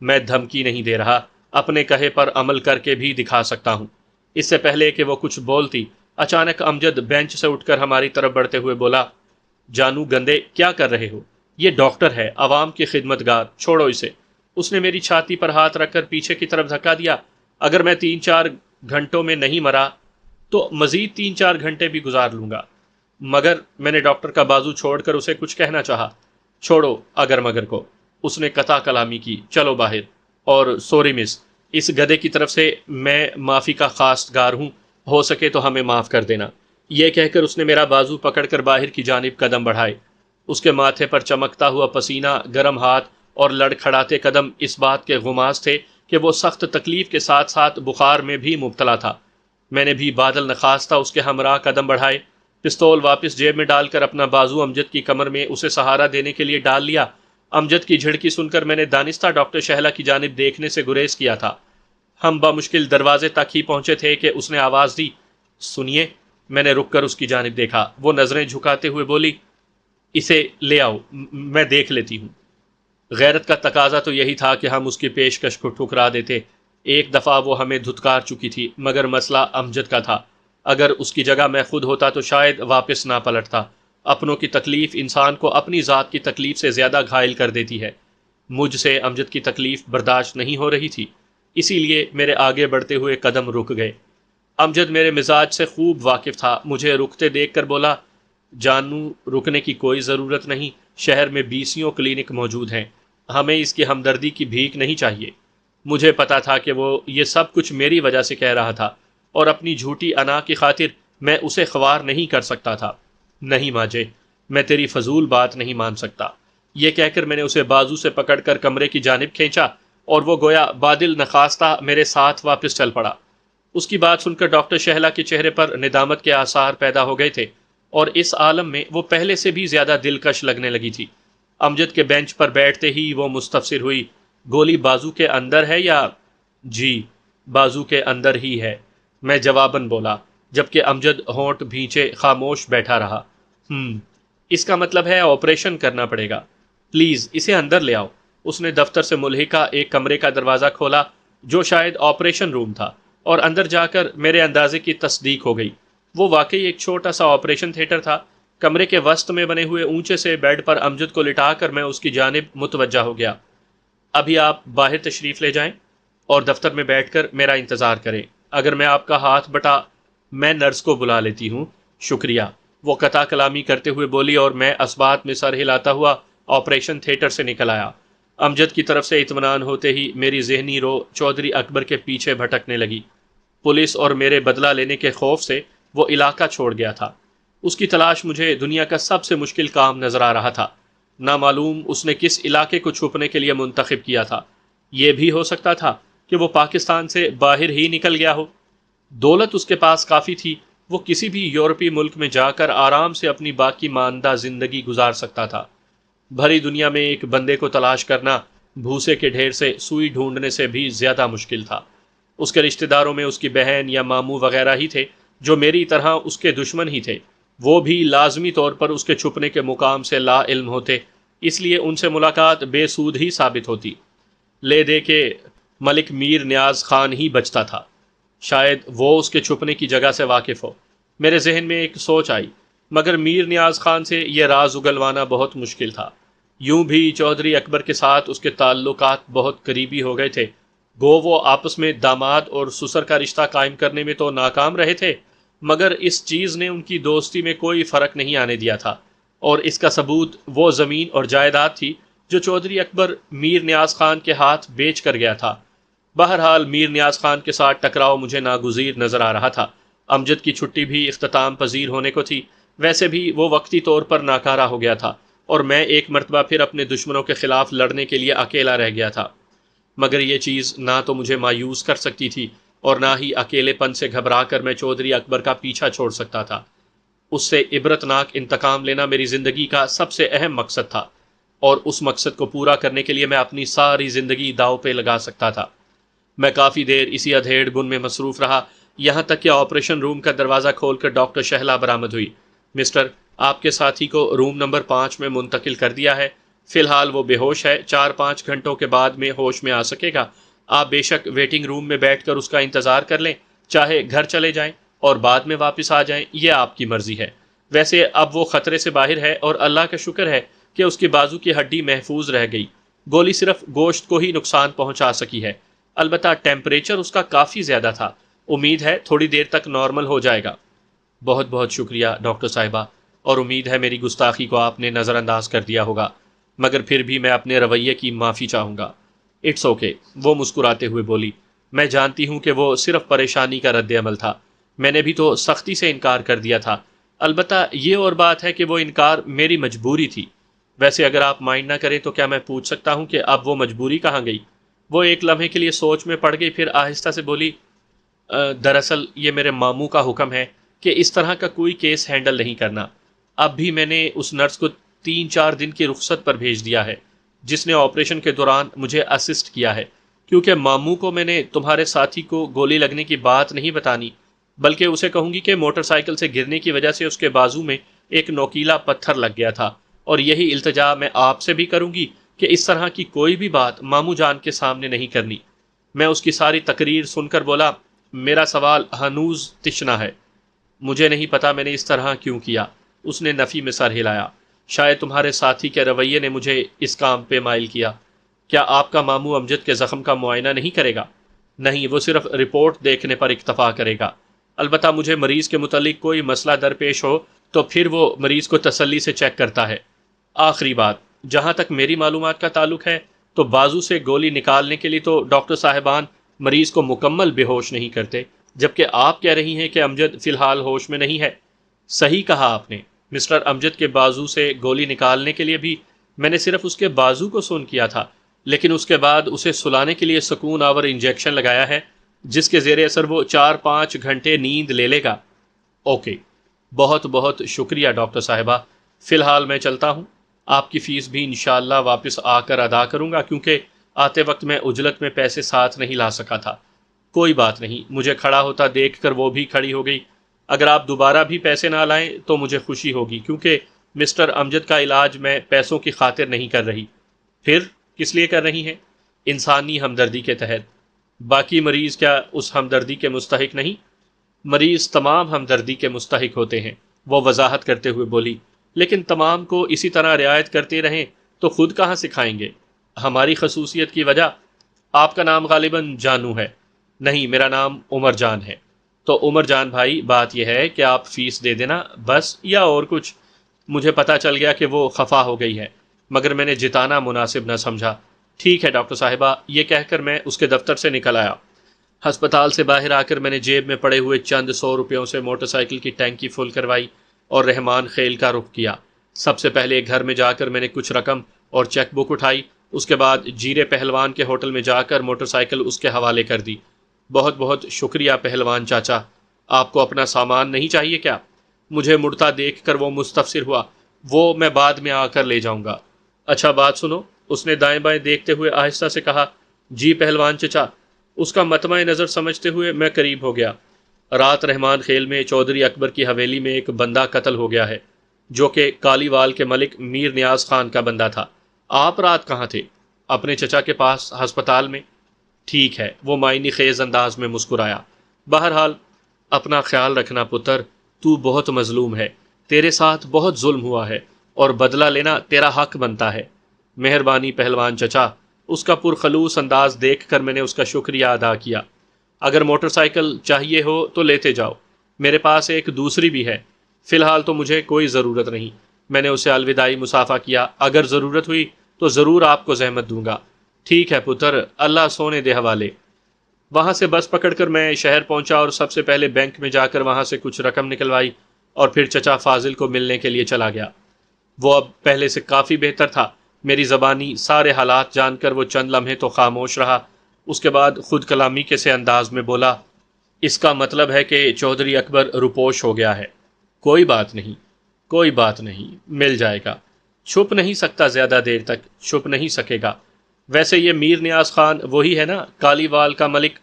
میں دھمکی نہیں دے رہا، اپنے کہے پر عمل کر کے بھی دکھا سکتا ہوں۔ اس سے پہلے کہ وہ کچھ بولتی، اچانک امجد بینچ سے اٹھ کر ہماری طرف بڑھتے ہوئے بولا، جانو گندے، کیا کر رہے ہو؟ یہ ڈاکٹر ہے، عوام کی خدمت گار، چھوڑو اسے۔ اس نے میری چھاتی پر ہاتھ رکھ کر پیچھے کی طرف دھکا دیا۔ اگر میں 3-4 گھنٹوں میں نہیں مرا تو مزید 3-4 گھنٹے بھی گزار لوں گا۔ مگر میں نے ڈاکٹر کا بازو چھوڑ کر اسے کچھ کہنا چاہا۔ چھوڑو اگر مگر کو، اس نے قطع کلامی کی، چلو باہر۔ اور سوری مس، اس گدھے کی طرف سے میں معافی کا خواستگار ہوں، ہو سکے تو ہمیں معاف کر دینا۔ یہ کہہ کر اس نے میرا بازو پکڑ کر باہر کی جانب قدم بڑھائے۔ اس کے ماتھے پر چمکتا ہوا پسینہ، گرم ہاتھ اور لڑکھڑاتے قدم اس بات کے غماز تھے کہ وہ سخت تکلیف کے ساتھ ساتھ بخار میں بھی مبتلا تھا۔ میں نے بھی بادل نخواستہ اس کے ہمراہ قدم بڑھائے، پستول واپس جیب میں ڈال کر اپنا بازو امجد کی کمر میں اسے سہارا دینے کے لیے ڈال لیا۔ امجد کی جھڑکی سن کر میں نے دانستہ ڈاکٹر شہلا کی جانب دیکھنے سے گریز کیا تھا۔ ہم بمشکل دروازے تک ہی پہنچے تھے کہ اس نے آواز دی، سنیے۔ میں نے رک کر اس کی جانب دیکھا۔ وہ نظریں جھکاتے ہوئے بولی، اسے لے آؤ، میں دیکھ لیتی ہوں۔ غیرت کا تقاضا تو یہی تھا کہ ہم اس کی پیشکش کو ٹھکرا دیتے۔ ایک دفعہ وہ ہمیں دھتکار چکی تھی، مگر مسئلہ امجد کا تھا۔ اگر اس کی جگہ میں خود ہوتا تو شاید واپس نہ پلٹتا۔ اپنوں کی تکلیف انسان کو اپنی ذات کی تکلیف سے زیادہ گھائل کر دیتی ہے۔ مجھ سے امجد کی تکلیف برداشت نہیں ہو رہی تھی، اسی لیے میرے آگے بڑھتے ہوئے قدم رک گئے۔ امجد میرے مزاج سے خوب واقف تھا، مجھے رکتے دیکھ کر بولا، جانو رکنے کی کوئی ضرورت نہیں، شہر میں 20 کلینک موجود ہیں، ہمیں اس کی ہمدردی کی بھیک نہیں چاہیے۔ مجھے پتا تھا کہ وہ یہ سب کچھ میری وجہ سے کہہ رہا تھا، اور اپنی جھوٹی انا کی خاطر میں اسے خوار نہیں کر سکتا تھا۔ نہیں ماجے، میں تیری فضول بات نہیں مان سکتا۔ یہ کہہ کر میں نے اسے بازو سے پکڑ کر کمرے کی جانب کھینچا اور وہ گویا بادل نخواستہ میرے ساتھ واپس چل پڑا۔ اس کی بات سن کر ڈاکٹر شہلا کے چہرے پر ندامت کے آثار پیدا ہو گئے تھے، اور اس عالم میں وہ پہلے سے بھی زیادہ دلکش لگنے لگی تھی۔ امجد کے بینچ پر بیٹھتے ہی وہ مستفسر ہوئی، گولی بازو کے اندر ہے یا؟ جی، بازو کے اندر ہی ہے، میں جواباً بولا، جبکہ امجد ہونٹ بھینچے خاموش بیٹھا رہا۔ اس کا مطلب ہے آپریشن کرنا پڑے گا، پلیز اسے اندر لے آؤ۔ اس نے دفتر سے ملحقہ ایک کمرے کا دروازہ کھولا جو شاید آپریشن روم تھا، اور اندر جا کر میرے اندازے کی تصدیق ہو گئی۔ وہ واقعی ایک چھوٹا سا آپریشن تھیٹر تھا۔ کمرے کے وسط میں بنے ہوئے اونچے سے بیڈ پر امجد کو لٹا کر میں اس کی جانب متوجہ ہو گیا۔ ابھی آپ باہر تشریف لے جائیں اور دفتر میں بیٹھ کر میرا انتظار کریں۔ اگر میں آپ کا ہاتھ بٹا، میں نرس کو بلا لیتی ہوں۔ شکریہ، وہ قطع کلامی کرتے ہوئے بولی، اور میں اسبات میں سر ہلاتا ہوا آپریشن تھیٹر سے نکل آیا۔ امجد کی طرف سے اطمینان ہوتے ہی میری ذہنی رو چودھری اکبر کے پیچھے بھٹکنے لگی۔ پولیس اور میرے بدلہ لینے کے خوف سے وہ علاقہ چھوڑ گیا تھا۔ اس کی تلاش مجھے دنیا کا سب سے مشکل کام نظر آ رہا تھا۔ نامعلوم اس نے کس علاقے کو چھپنے کے لیے منتخب کیا تھا۔ یہ بھی ہو سکتا تھا کہ وہ پاکستان سے باہر ہی نکل گیا ہو۔ دولت اس کے پاس کافی تھی، وہ کسی بھی یورپی ملک میں جا کر آرام سے اپنی باقی ماندہ زندگی گزار سکتا تھا۔ بھری دنیا میں ایک بندے کو تلاش کرنا بھوسے کے ڈھیر سے سوئی ڈھونڈنے سے بھی زیادہ مشکل تھا۔ اس کے رشتہ داروں میں اس کی بہن یا ماموں وغیرہ ہی تھے جو میری طرح اس کے دشمن ہی تھے، وہ بھی لازمی طور پر اس کے چھپنے کے مقام سے لا علم ہوتے، اس لیے ان سے ملاقات بے سود ہی ثابت ہوتی۔ لے دے کے ملک میر نیاز خان ہی بچتا تھا، شاید وہ اس کے چھپنے کی جگہ سے واقف ہو۔ میرے ذہن میں ایک سوچ آئی، مگر میر نیاز خان سے یہ راز اگلوانا بہت مشکل تھا۔ یوں بھی چودھری اکبر کے ساتھ اس کے تعلقات بہت قریبی ہو گئے تھے، گو وہ آپس میں داماد اور سسر کا رشتہ قائم کرنے میں تو ناکام رہے تھے، مگر اس چیز نے ان کی دوستی میں کوئی فرق نہیں آنے دیا تھا، اور اس کا ثبوت وہ زمین اور جائیداد تھی جو چودھری اکبر میر نیاز خان کے ہاتھ بیچ کر گیا تھا۔ بہرحال میر نیاز خان کے ساتھ ٹکراؤ مجھے ناگزیر نظر آ رہا تھا۔ امجد کی چھٹی بھی اختتام پذیر ہونے کو تھی، ویسے بھی وہ وقتی طور پر ناکارہ ہو گیا تھا، اور میں ایک مرتبہ پھر اپنے دشمنوں کے خلاف لڑنے کے لیے اکیلا رہ گیا تھا۔ مگر یہ چیز نہ تو مجھے مایوس کر سکتی تھی اور نہ ہی اکیلے پن سے گھبرا کر میں چودھری اکبر کا پیچھا چھوڑ سکتا تھا۔ اس سے عبرتناک انتقام لینا میری زندگی کا سب سے اہم مقصد تھا، اور اس مقصد کو پورا کرنے کے لیے میں اپنی ساری زندگی داؤ پہ لگا سکتا تھا۔ میں کافی دیر اسی ادھیڑ بن میں مصروف رہا، یہاں تک کہ آپریشن روم کا دروازہ کھول کر ڈاکٹر شہلا برآمد ہوئی۔ مسٹر، آپ کے ساتھی کو روم نمبر 5 میں منتقل کر دیا ہے، فی الحال وہ بے ہوش ہے، 4-5 گھنٹوں کے بعد میں ہوش میں آ سکے گا۔ آپ بے شک ویٹنگ روم میں بیٹھ کر اس کا انتظار کر لیں، چاہے گھر چلے جائیں اور بعد میں واپس آ جائیں، یہ آپ کی مرضی ہے۔ ویسے اب وہ خطرے سے باہر ہے، اور اللہ کا شکر ہے کہ اس کی بازو کی ہڈی محفوظ رہ گئی، گولی صرف گوشت کو ہی نقصان پہنچا سکی ہے، البتہ ٹیمپریچر اس کا کافی زیادہ تھا، امید ہے تھوڑی دیر تک نارمل ہو جائے گا۔ بہت بہت شکریہ ڈاکٹر صاحبہ، اور امید ہے میری گستاخی کو آپ نے نظر انداز کر دیا ہوگا، مگر پھر بھی میں اپنے رویے کی معافی چاہوں گا۔ اٹس اوکے، وہ مسکراتے ہوئے بولی، میں جانتی ہوں کہ وہ صرف پریشانی کا رد عمل تھا، میں نے بھی تو سختی سے انکار کر دیا تھا، البتہ یہ اور بات ہے کہ وہ انکار میری مجبوری تھی۔ ویسے اگر آپ مائنڈ نہ کریں تو کیا میں پوچھ سکتا ہوں کہ اب وہ مجبوری کہاں گئی؟ وہ ایک لمحے کے لیے سوچ میں پڑ گئی، پھر آہستہ سے بولی، دراصل یہ میرے ماموں کا حکم ہے کہ اس طرح کا کوئی کیس ہینڈل نہیں کرنا۔ اب بھی میں نے اس نرس کو 3-4 دن کی رخصت پر بھیج دیا ہے جس نے آپریشن کے دوران مجھے اسسٹ کیا ہے، کیونکہ ماموں کو میں نے تمہارے ساتھی کو گولی لگنے کی بات نہیں بتانی، بلکہ اسے کہوں گی کہ موٹر سائیکل سے گرنے کی وجہ سے اس کے بازو میں ایک نوکیلا پتھر لگ گیا تھا، اور یہی التجا میں آپ سے بھی کروں گی کہ اس طرح کی کوئی بھی بات ماموں جان کے سامنے نہیں کرنی۔ میں اس کی ساری تقریر سن کر بولا، میرا سوال ہنوز تشنا ہے، مجھے نہیں پتا میں نے اس طرح کیوں کیا۔ اس نے نفی میں سر ہلایا، شاید تمہارے ساتھی کے رویے نے مجھے اس کام پہ مائل کیا۔ کیا آپ کا ماموں امجد کے زخم کا معائنہ نہیں کرے گا؟ نہیں، وہ صرف رپورٹ دیکھنے پر اکتفا کرے گا، البتہ مجھے مریض کے متعلق کوئی مسئلہ درپیش ہو تو پھر وہ مریض کو تسلی سے چیک کرتا ہے۔ آخری بات، جہاں تک میری معلومات کا تعلق ہے تو بازو سے گولی نکالنے کے لیے تو ڈاکٹر صاحبان مریض کو مکمل بے ہوش نہیں کرتے، جبکہ آپ کہہ رہی ہیں کہ امجد فی الحال ہوش میں نہیں ہے۔ صحیح کہا آپ نے، مسٹر امجد کے بازو سے گولی نکالنے کے لیے بھی میں نے صرف اس کے بازو کو سون کیا تھا، لیکن اس کے بعد اسے سلانے کے لیے سکون آور انجیکشن لگایا ہے جس کے زیر اثر وہ 4-5 گھنٹے نیند لے لے گا۔ اوکے، بہت بہت شکریہ ڈاکٹر صاحبہ، فی الحال میں چلتا ہوں، آپ کی فیس بھی انشاءاللہ واپس آ کر ادا کروں گا، کیونکہ آتے وقت میں عجلت میں پیسے ساتھ نہیں لا سکا تھا۔ کوئی بات نہیں، مجھے کھڑا ہوتا دیکھ کر وہ بھی کھڑی ہو گئی۔ اگر آپ دوبارہ بھی پیسے نہ لائیں تو مجھے خوشی ہوگی، کیونکہ مسٹر امجد کا علاج میں پیسوں کی خاطر نہیں کر رہی۔ پھر کس لیے کر رہی ہیں؟ انسانی ہمدردی کے تحت۔ باقی مریض کیا اس ہمدردی کے مستحق نہیں؟ مریض تمام ہمدردی کے مستحق ہوتے ہیں، وہ وضاحت کرتے ہوئے بولی، لیکن تمام کو اسی طرح رعایت کرتے رہیں تو خود کہاں سکھائیں گے؟ ہماری خصوصیت کی وجہ۔ آپ کا نام غالباً جانو ہے؟ نہیں، میرا نام عمر جان ہے۔ تو عمر جان بھائی، بات یہ ہے کہ آپ فیس دے دینا بس، یا اور کچھ؟ مجھے پتا چل گیا کہ وہ خفا ہو گئی ہے، مگر میں نے جتانا مناسب نہ سمجھا۔ ٹھیک ہے ڈاکٹر صاحبہ، یہ کہہ کر میں اس کے دفتر سے نکل آیا۔ ہسپتال سے باہر آ کر میں نے جیب میں پڑے ہوئے چند 100 روپیوں سے موٹر سائیکل کی ٹینکی فل کروائی اور رحمان خیل کا رخ کیا۔ سب سے پہلے گھر میں جا کر میں نے کچھ رقم اور چیک بک اٹھائی، اس کے بعد جیرے پہلوان کے ہوٹل میں جا کر موٹر سائیکل اس کے حوالے کر دی۔ بہت بہت شکریہ پہلوان چاچا، آپ کو اپنا سامان نہیں چاہیے کیا؟ مجھے مڑتا دیکھ کر وہ مستفسر ہوا۔ وہ میں بعد میں آ کر لے جاؤں گا۔ اچھا بات سنو، اس نے دائیں بائیں دیکھتے ہوئے آہستہ سے کہا۔ جی پہلوان چچا، اس کا مطمع نظر سمجھتے ہوئے میں قریب ہو گیا۔ رات رحمان خیل میں چودھری اکبر کی حویلی میں ایک بندہ قتل ہو گیا ہے، جو کہ کالی وال کے ملک میر نیاز خان کا بندہ تھا۔ آپ رات کہاں تھے؟ اپنے چچا کے پاس ہسپتال میں۔ ٹھیک ہے، وہ معنی خیز انداز میں مسکرایا۔ بہرحال اپنا خیال رکھنا پتر، تو بہت مظلوم ہے، تیرے ساتھ بہت ظلم ہوا ہے اور بدلہ لینا تیرا حق بنتا ہے۔ مہربانی پہلوان چچا۔ اس کا پرخلوص انداز دیکھ کر میں نے اس کا شکریہ ادا کیا۔ اگر موٹر سائیکل چاہیے ہو تو لیتے جاؤ، میرے پاس ایک دوسری بھی ہے۔ فی الحال تو مجھے کوئی ضرورت نہیں۔ میں نے اسے الوداعی مصافحہ کیا۔ اگر ضرورت ہوئی تو ضرور آپ کو زحمت دوں گا۔ ٹھیک ہے پتر، اللہ سونے دے حوالے۔ وہاں سے بس پکڑ کر میں شہر پہنچا اور سب سے پہلے بینک میں جا کر وہاں سے کچھ رقم نکلوائی اور پھر چچا فاضل کو ملنے کے لیے چلا گیا۔ وہ اب پہلے سے کافی بہتر تھا۔ میری زبانی سارے حالات جان کر وہ چند لمحے تو خاموش رہا، اس کے بعد خود کلامی کے سے انداز میں بولا، اس کا مطلب ہے کہ چودھری اکبر روپوش ہو گیا ہے۔ کوئی بات نہیں، کوئی بات نہیں، مل جائے گا۔ چھپ نہیں سکتا، زیادہ دیر تک چھپ نہیں سکے گا۔ ویسے یہ میر نیاز خان وہی ہے نا، کالی وال کا ملک؟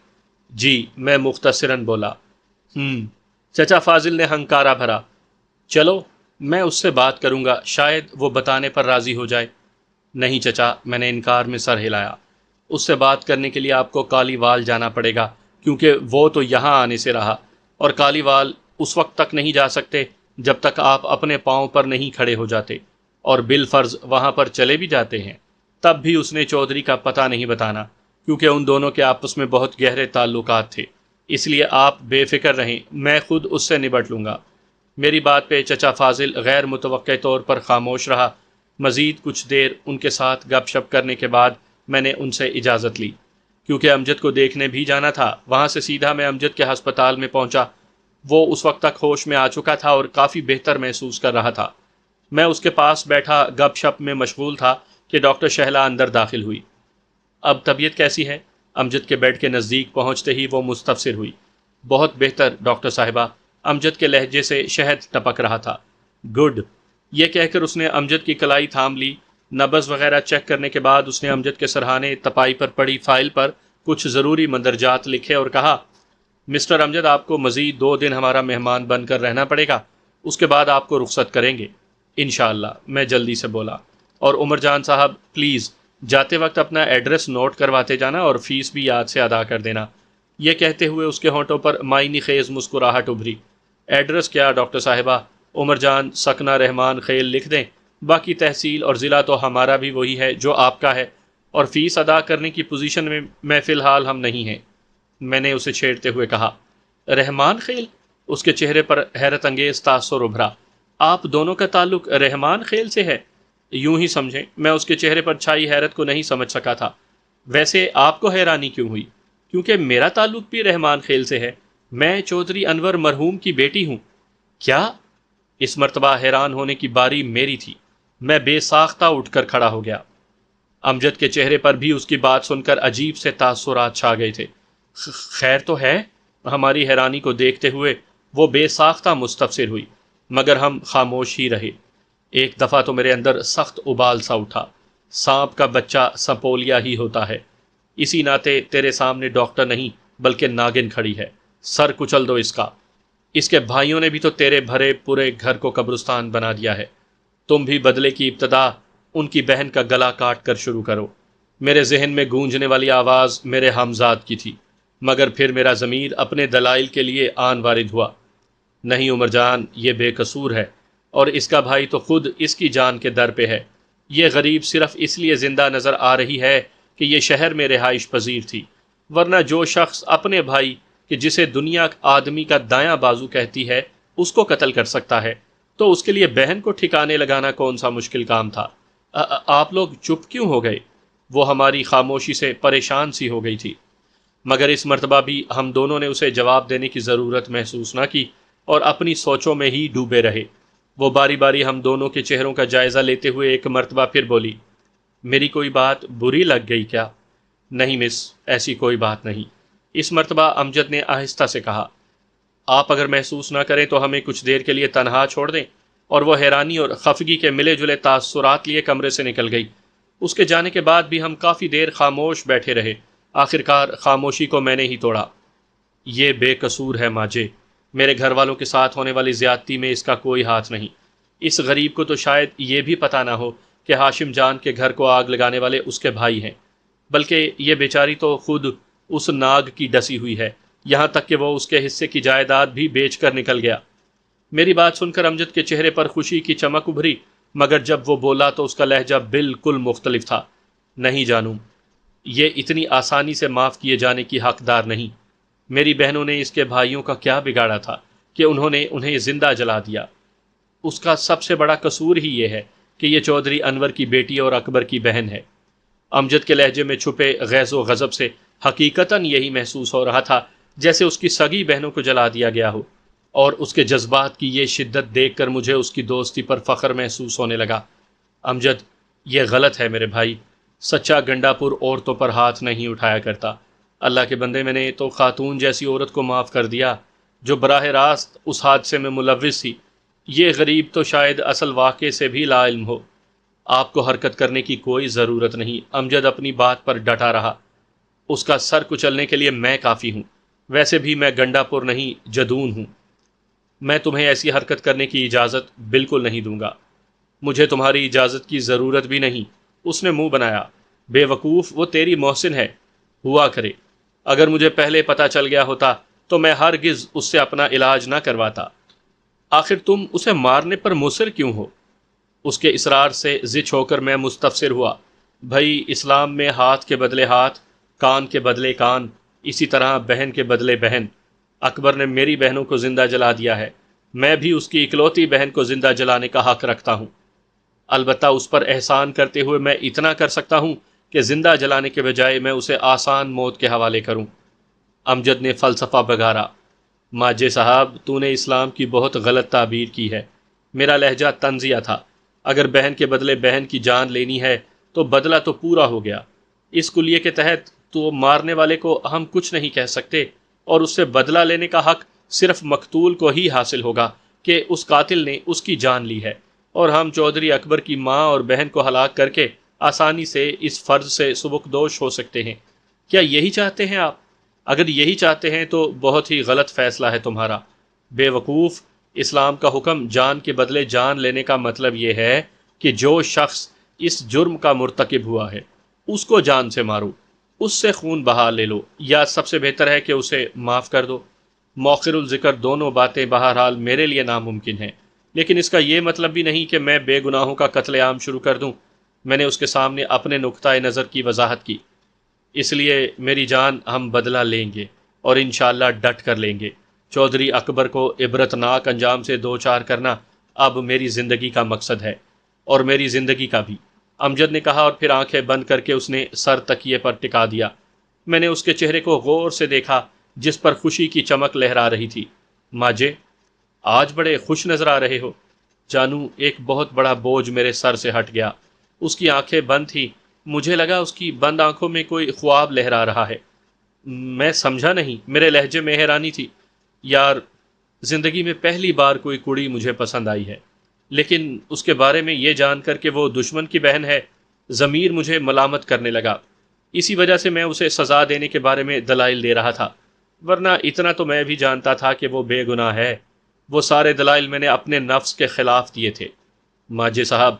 جی، میں مختصراً بولا۔ چچا فاضل نے ہنکارا بھرا۔ چلو میں اس سے بات کروں گا، شاید وہ بتانے پر راضی ہو جائے۔ نہیں چچا، میں نے انکار میں سر ہلایا۔ اس سے بات کرنے کے لیے آپ کو کالی وال جانا پڑے گا، کیونکہ وہ تو یہاں آنے سے رہا، اور کالی وال اس وقت تک نہیں جا سکتے جب تک آپ اپنے پاؤں پر نہیں کھڑے ہو جاتے، اور بالفرض وہاں پر چلے بھی جاتے ہیں تب بھی اس نے چودھری کا پتہ نہیں بتانا، کیونکہ ان دونوں کے آپس میں بہت گہرے تعلقات تھے۔ اس لیے آپ بے فکر رہیں، میں خود اس سے نبٹ لوں گا۔ میری بات پہ چچا فاضل غیر متوقع طور پر خاموش رہا۔ مزید کچھ دیر ان کے ساتھ گپ شپ کرنے کے بعد میں نے ان سے اجازت لی، کیونکہ امجد کو دیکھنے بھی جانا تھا۔ وہاں سے سیدھا میں امجد کے ہسپتال میں پہنچا۔ وہ اس وقت تک ہوش میں آ چکا تھا اور کافی بہتر محسوس کر رہا تھا۔ میں اس کے پاس بیٹھا گپ شپ میں مشغول تھا کہ ڈاکٹر شہلا اندر داخل ہوئی۔ اب طبیعت کیسی ہے؟ امجد کے بیڈ کے نزدیک پہنچتے ہی وہ مستفسر ہوئی۔ بہت بہتر ڈاکٹر صاحبہ، امجد کے لہجے سے شہد ٹپک رہا تھا۔ گڈ، یہ کہہ کر اس نے امجد کی کلائی تھام لی۔ نبض وغیرہ چیک کرنے کے بعد اس نے امجد کے سرہانے تپائی پر پڑی فائل پر کچھ ضروری مندرجات لکھے اور کہا، مسٹر امجد، آپ کو مزید 2 دن ہمارا مہمان بن کر رہنا پڑے گا، اس کے بعد آپ کو رخصت کریں گے انشاءاللہ۔ میں جلدی سے بولا، اور عمر جان صاحب پلیز جاتے وقت اپنا ایڈریس نوٹ کرواتے جانا اور فیس بھی یاد سے ادا کر دینا۔ یہ کہتے ہوئے اس کے ہونٹوں پر معنی خیز مسکراہٹ ابھری۔ ایڈریس کیا ڈاکٹر صاحبہ؟ عمر جان سکنہ رحمان خیل لکھ دیں، باقی تحصیل اور ضلع تو ہمارا بھی وہی ہے جو آپ کا ہے، اور فیس ادا کرنے کی پوزیشن میں فی الحال ہم نہیں ہیں۔ میں نے اسے چھیڑتے ہوئے کہا، رحمان خیل؟ اس کے چہرے پر حیرت انگیز تاثر ابھرا۔ آپ دونوں کا تعلق رحمان خیل سے ہے؟ یوں ہی سمجھیں، میں اس کے چہرے پر چھائی حیرت کو نہیں سمجھ سکا تھا۔ ویسے آپ کو حیرانی کیوں ہوئی؟ کیونکہ میرا تعلق بھی رحمان خیل سے ہے، میں چودھری انور مرحوم کی بیٹی ہوں۔ کیا؟ اس مرتبہ حیران ہونے کی باری میری تھی۔ میں بے ساختہ اٹھ کر کھڑا ہو گیا۔ امجد کے چہرے پر بھی اس کی بات سن کر عجیب سے تاثرات چھا گئے تھے۔ خیر تو ہے؟ ہماری حیرانی کو دیکھتے ہوئے وہ بے ساختہ مستفسر ہوئی، مگر ہم خاموش ہی رہے۔ ایک دفعہ تو میرے اندر سخت ابال سا اٹھا۔ سانپ کا بچہ سپولیا ہی ہوتا ہے، اسی ناطے تیرے سامنے ڈاکٹر نہیں بلکہ ناگن کھڑی ہے، سر کچل دو اس کا۔ اس کے بھائیوں نے بھی تو تیرے بھرے پورے گھر کو قبرستان بنا دیا ہے، تم بھی بدلے کی ابتدا ان کی بہن کا گلا کاٹ کر شروع کرو۔ میرے ذہن میں گونجنے والی آواز میرے ہمزاد کی تھی، مگر پھر میرا ضمیر اپنے دلائل کے لیے آن وارد ہوا۔ نہیں عمر جان، یہ بے قصور ہے، اور اس کا بھائی تو خود اس کی جان کے در پہ ہے۔ یہ غریب صرف اس لیے زندہ نظر آ رہی ہے کہ یہ شہر میں رہائش پذیر تھی، ورنہ جو شخص اپنے بھائی کہ جسے دنیا آدمی کا دایاں بازو کہتی ہے اس کو قتل کر سکتا ہے، تو اس کے لیے بہن کو ٹھکانے لگانا کون سا مشکل کام تھا؟ آپ لوگ چپ کیوں ہو گئے؟ وہ ہماری خاموشی سے پریشان سی ہو گئی تھی، مگر اس مرتبہ بھی ہم دونوں نے اسے جواب دینے کی ضرورت محسوس نہ کی اور اپنی سوچوں میں ہی ڈوبے رہے۔ وہ باری باری ہم دونوں کے چہروں کا جائزہ لیتے ہوئے ایک مرتبہ پھر بولی، میری کوئی بات بری لگ گئی کیا؟ نہیں مس، ایسی کوئی بات نہیں۔ اس مرتبہ امجد نے آہستہ سے کہا، آپ اگر محسوس نہ کریں تو ہمیں کچھ دیر کے لیے تنہا چھوڑ دیں۔ اور وہ حیرانی اور خفگی کے ملے جلے تاثرات لیے کمرے سے نکل گئی۔ اس کے جانے کے بعد بھی ہم کافی دیر خاموش بیٹھے رہے۔ آخرکار خاموشی کو میں نے ہی توڑا۔ یہ بے قصور ہے ماجے، میرے گھر والوں کے ساتھ ہونے والی زیادتی میں اس کا کوئی ہاتھ نہیں۔ اس غریب کو تو شاید یہ بھی پتہ نہ ہو کہ ہاشم جان کے گھر کو آگ لگانے والے اس کے بھائی ہیں، بلکہ یہ بیچاری تو خود اس ناگ کی ڈسی ہوئی ہے، یہاں تک کہ وہ اس کے حصے کی جائیداد بھی بیچ کر نکل گیا۔ میری بات سن کر امجد کے چہرے پر خوشی کی چمک ابھری، مگر جب وہ بولا تو اس کا لہجہ بالکل مختلف تھا۔ نہیں جانوں، یہ اتنی آسانی سے معاف کیے جانے کی حقدار نہیں۔ میری بہنوں نے اس کے بھائیوں کا کیا بگاڑا تھا کہ انہوں نے انہیں زندہ جلا دیا؟ اس کا سب سے بڑا قصور ہی یہ ہے کہ یہ چودھری انور کی بیٹی اور اکبر کی بہن ہے۔ امجد کے لہجے میں چھپے غیظ و غضب سے حقیقتاً یہی محسوس ہو رہا تھا جیسے اس کی سگی بہنوں کو جلا دیا گیا ہو، اور اس کے جذبات کی یہ شدت دیکھ کر مجھے اس کی دوستی پر فخر محسوس ہونے لگا۔ امجد، یہ غلط ہے میرے بھائی، سچا گنڈا پور عورتوں پر ہاتھ نہیں اٹھایا کرتا۔ اللہ کے بندے، میں نے تو خاتون جیسی عورت کو معاف کر دیا جو براہ راست اس حادثے میں ملوث تھی۔ یہ غریب تو شاید اصل واقعے سے بھی لا علم ہو۔ آپ کو حرکت کرنے کی کوئی ضرورت نہیں۔ امجد اپنی بات پر ڈٹا رہا۔ اس کا سر کچلنے کے لیے میں کافی ہوں۔ ویسے بھی میں گنڈا پور نہیں، جدون ہوں۔ میں تمہیں ایسی حرکت کرنے کی اجازت بالکل نہیں دوں گا۔ مجھے تمہاری اجازت کی ضرورت بھی نہیں۔ اس نے منہ بنایا۔ بے وقوف، وہ تیری محسن ہے، ہوا کرے۔ اگر مجھے پہلے پتہ چل گیا ہوتا تو میں ہرگز اس سے اپنا علاج نہ کرواتا۔ آخر تم اسے مارنے پر مصر کیوں ہو؟ اس کے اصرار سے زچ ہو کر میں مستفسر ہوا۔ بھائی، اسلام میں ہاتھ کے بدلے ہاتھ، کان کے بدلے کان، اسی طرح بہن کے بدلے بہن۔ اکبر نے میری بہنوں کو زندہ جلا دیا ہے، میں بھی اس کی اکلوتی بہن کو زندہ جلانے کا حق رکھتا ہوں۔ البتہ اس پر احسان کرتے ہوئے میں اتنا کر سکتا ہوں کہ زندہ جلانے کے بجائے میں اسے آسان موت کے حوالے کروں۔ امجد نے فلسفہ بگارا۔ ماجے صاحب، تو نے اسلام کی بہت غلط تعبیر کی ہے۔ میرا لہجہ طنزیہ تھا۔ اگر بہن کے بدلے بہن کی جان لینی ہے تو بدلہ تو پورا ہو گیا۔ اس کلیے کے تحت تو مارنے والے کو ہم کچھ نہیں کہہ سکتے، اور اس سے بدلہ لینے کا حق صرف مقتول کو ہی حاصل ہوگا کہ اس قاتل نے اس کی جان لی ہے، اور ہم چودھری اکبر کی ماں اور بہن کو ہلاک کر کے آسانی سے اس فرض سے سبکدوش ہو سکتے ہیں۔ کیا یہی چاہتے ہیں آپ؟ اگر یہی چاہتے ہیں تو بہت ہی غلط فیصلہ ہے تمہارا۔ بے وقوف، اسلام کا حکم جان کے بدلے جان لینے کا مطلب یہ ہے کہ جو شخص اس جرم کا مرتکب ہوا ہے اس کو جان سے مارو، اس سے خون بہا لے لو، یا سب سے بہتر ہے کہ اسے معاف کر دو۔ موخر الذکر دونوں باتیں بہرحال میرے لیے ناممکن ہیں، لیکن اس کا یہ مطلب بھی نہیں کہ میں بے گناہوں کا قتل عام شروع کر دوں۔ میں نے اس کے سامنے اپنے نقطۂ نظر کی وضاحت کی۔ اس لیے میری جان، ہم بدلہ لیں گے اور انشاءاللہ ڈٹ کر لیں گے۔ چودھری اکبر کو عبرتناک انجام سے دوچار کرنا اب میری زندگی کا مقصد ہے، اور میری زندگی کا بھی، امجد نے کہا، اور پھر آنکھیں بند کر کے اس نے سر تکیے پر ٹکا دیا۔ میں نے اس کے چہرے کو غور سے دیکھا جس پر خوشی کی چمک لہرا رہی تھی۔ ماجے، آج بڑے خوش نظر آ رہے ہو۔ جانو، ایک بہت بڑا بوجھ میرے سر سے ہٹ گیا۔ اس کی آنکھیں بند تھی، مجھے لگا اس کی بند آنکھوں میں کوئی خواب لہرا رہا ہے۔ میں سمجھا نہیں۔ میرے لہجے میں حیرانی تھی۔ یار، زندگی میں پہلی بار کوئی کڑی مجھے پسند آئی ہے، لیکن اس کے بارے میں یہ جان کر کہ وہ دشمن کی بہن ہے، ضمیر مجھے ملامت کرنے لگا۔ اسی وجہ سے میں اسے سزا دینے کے بارے میں دلائل دے رہا تھا، ورنہ اتنا تو میں بھی جانتا تھا کہ وہ بے گناہ ہے۔ وہ سارے دلائل میں نے اپنے نفس کے خلاف دیے تھے۔ ماجے صاحب،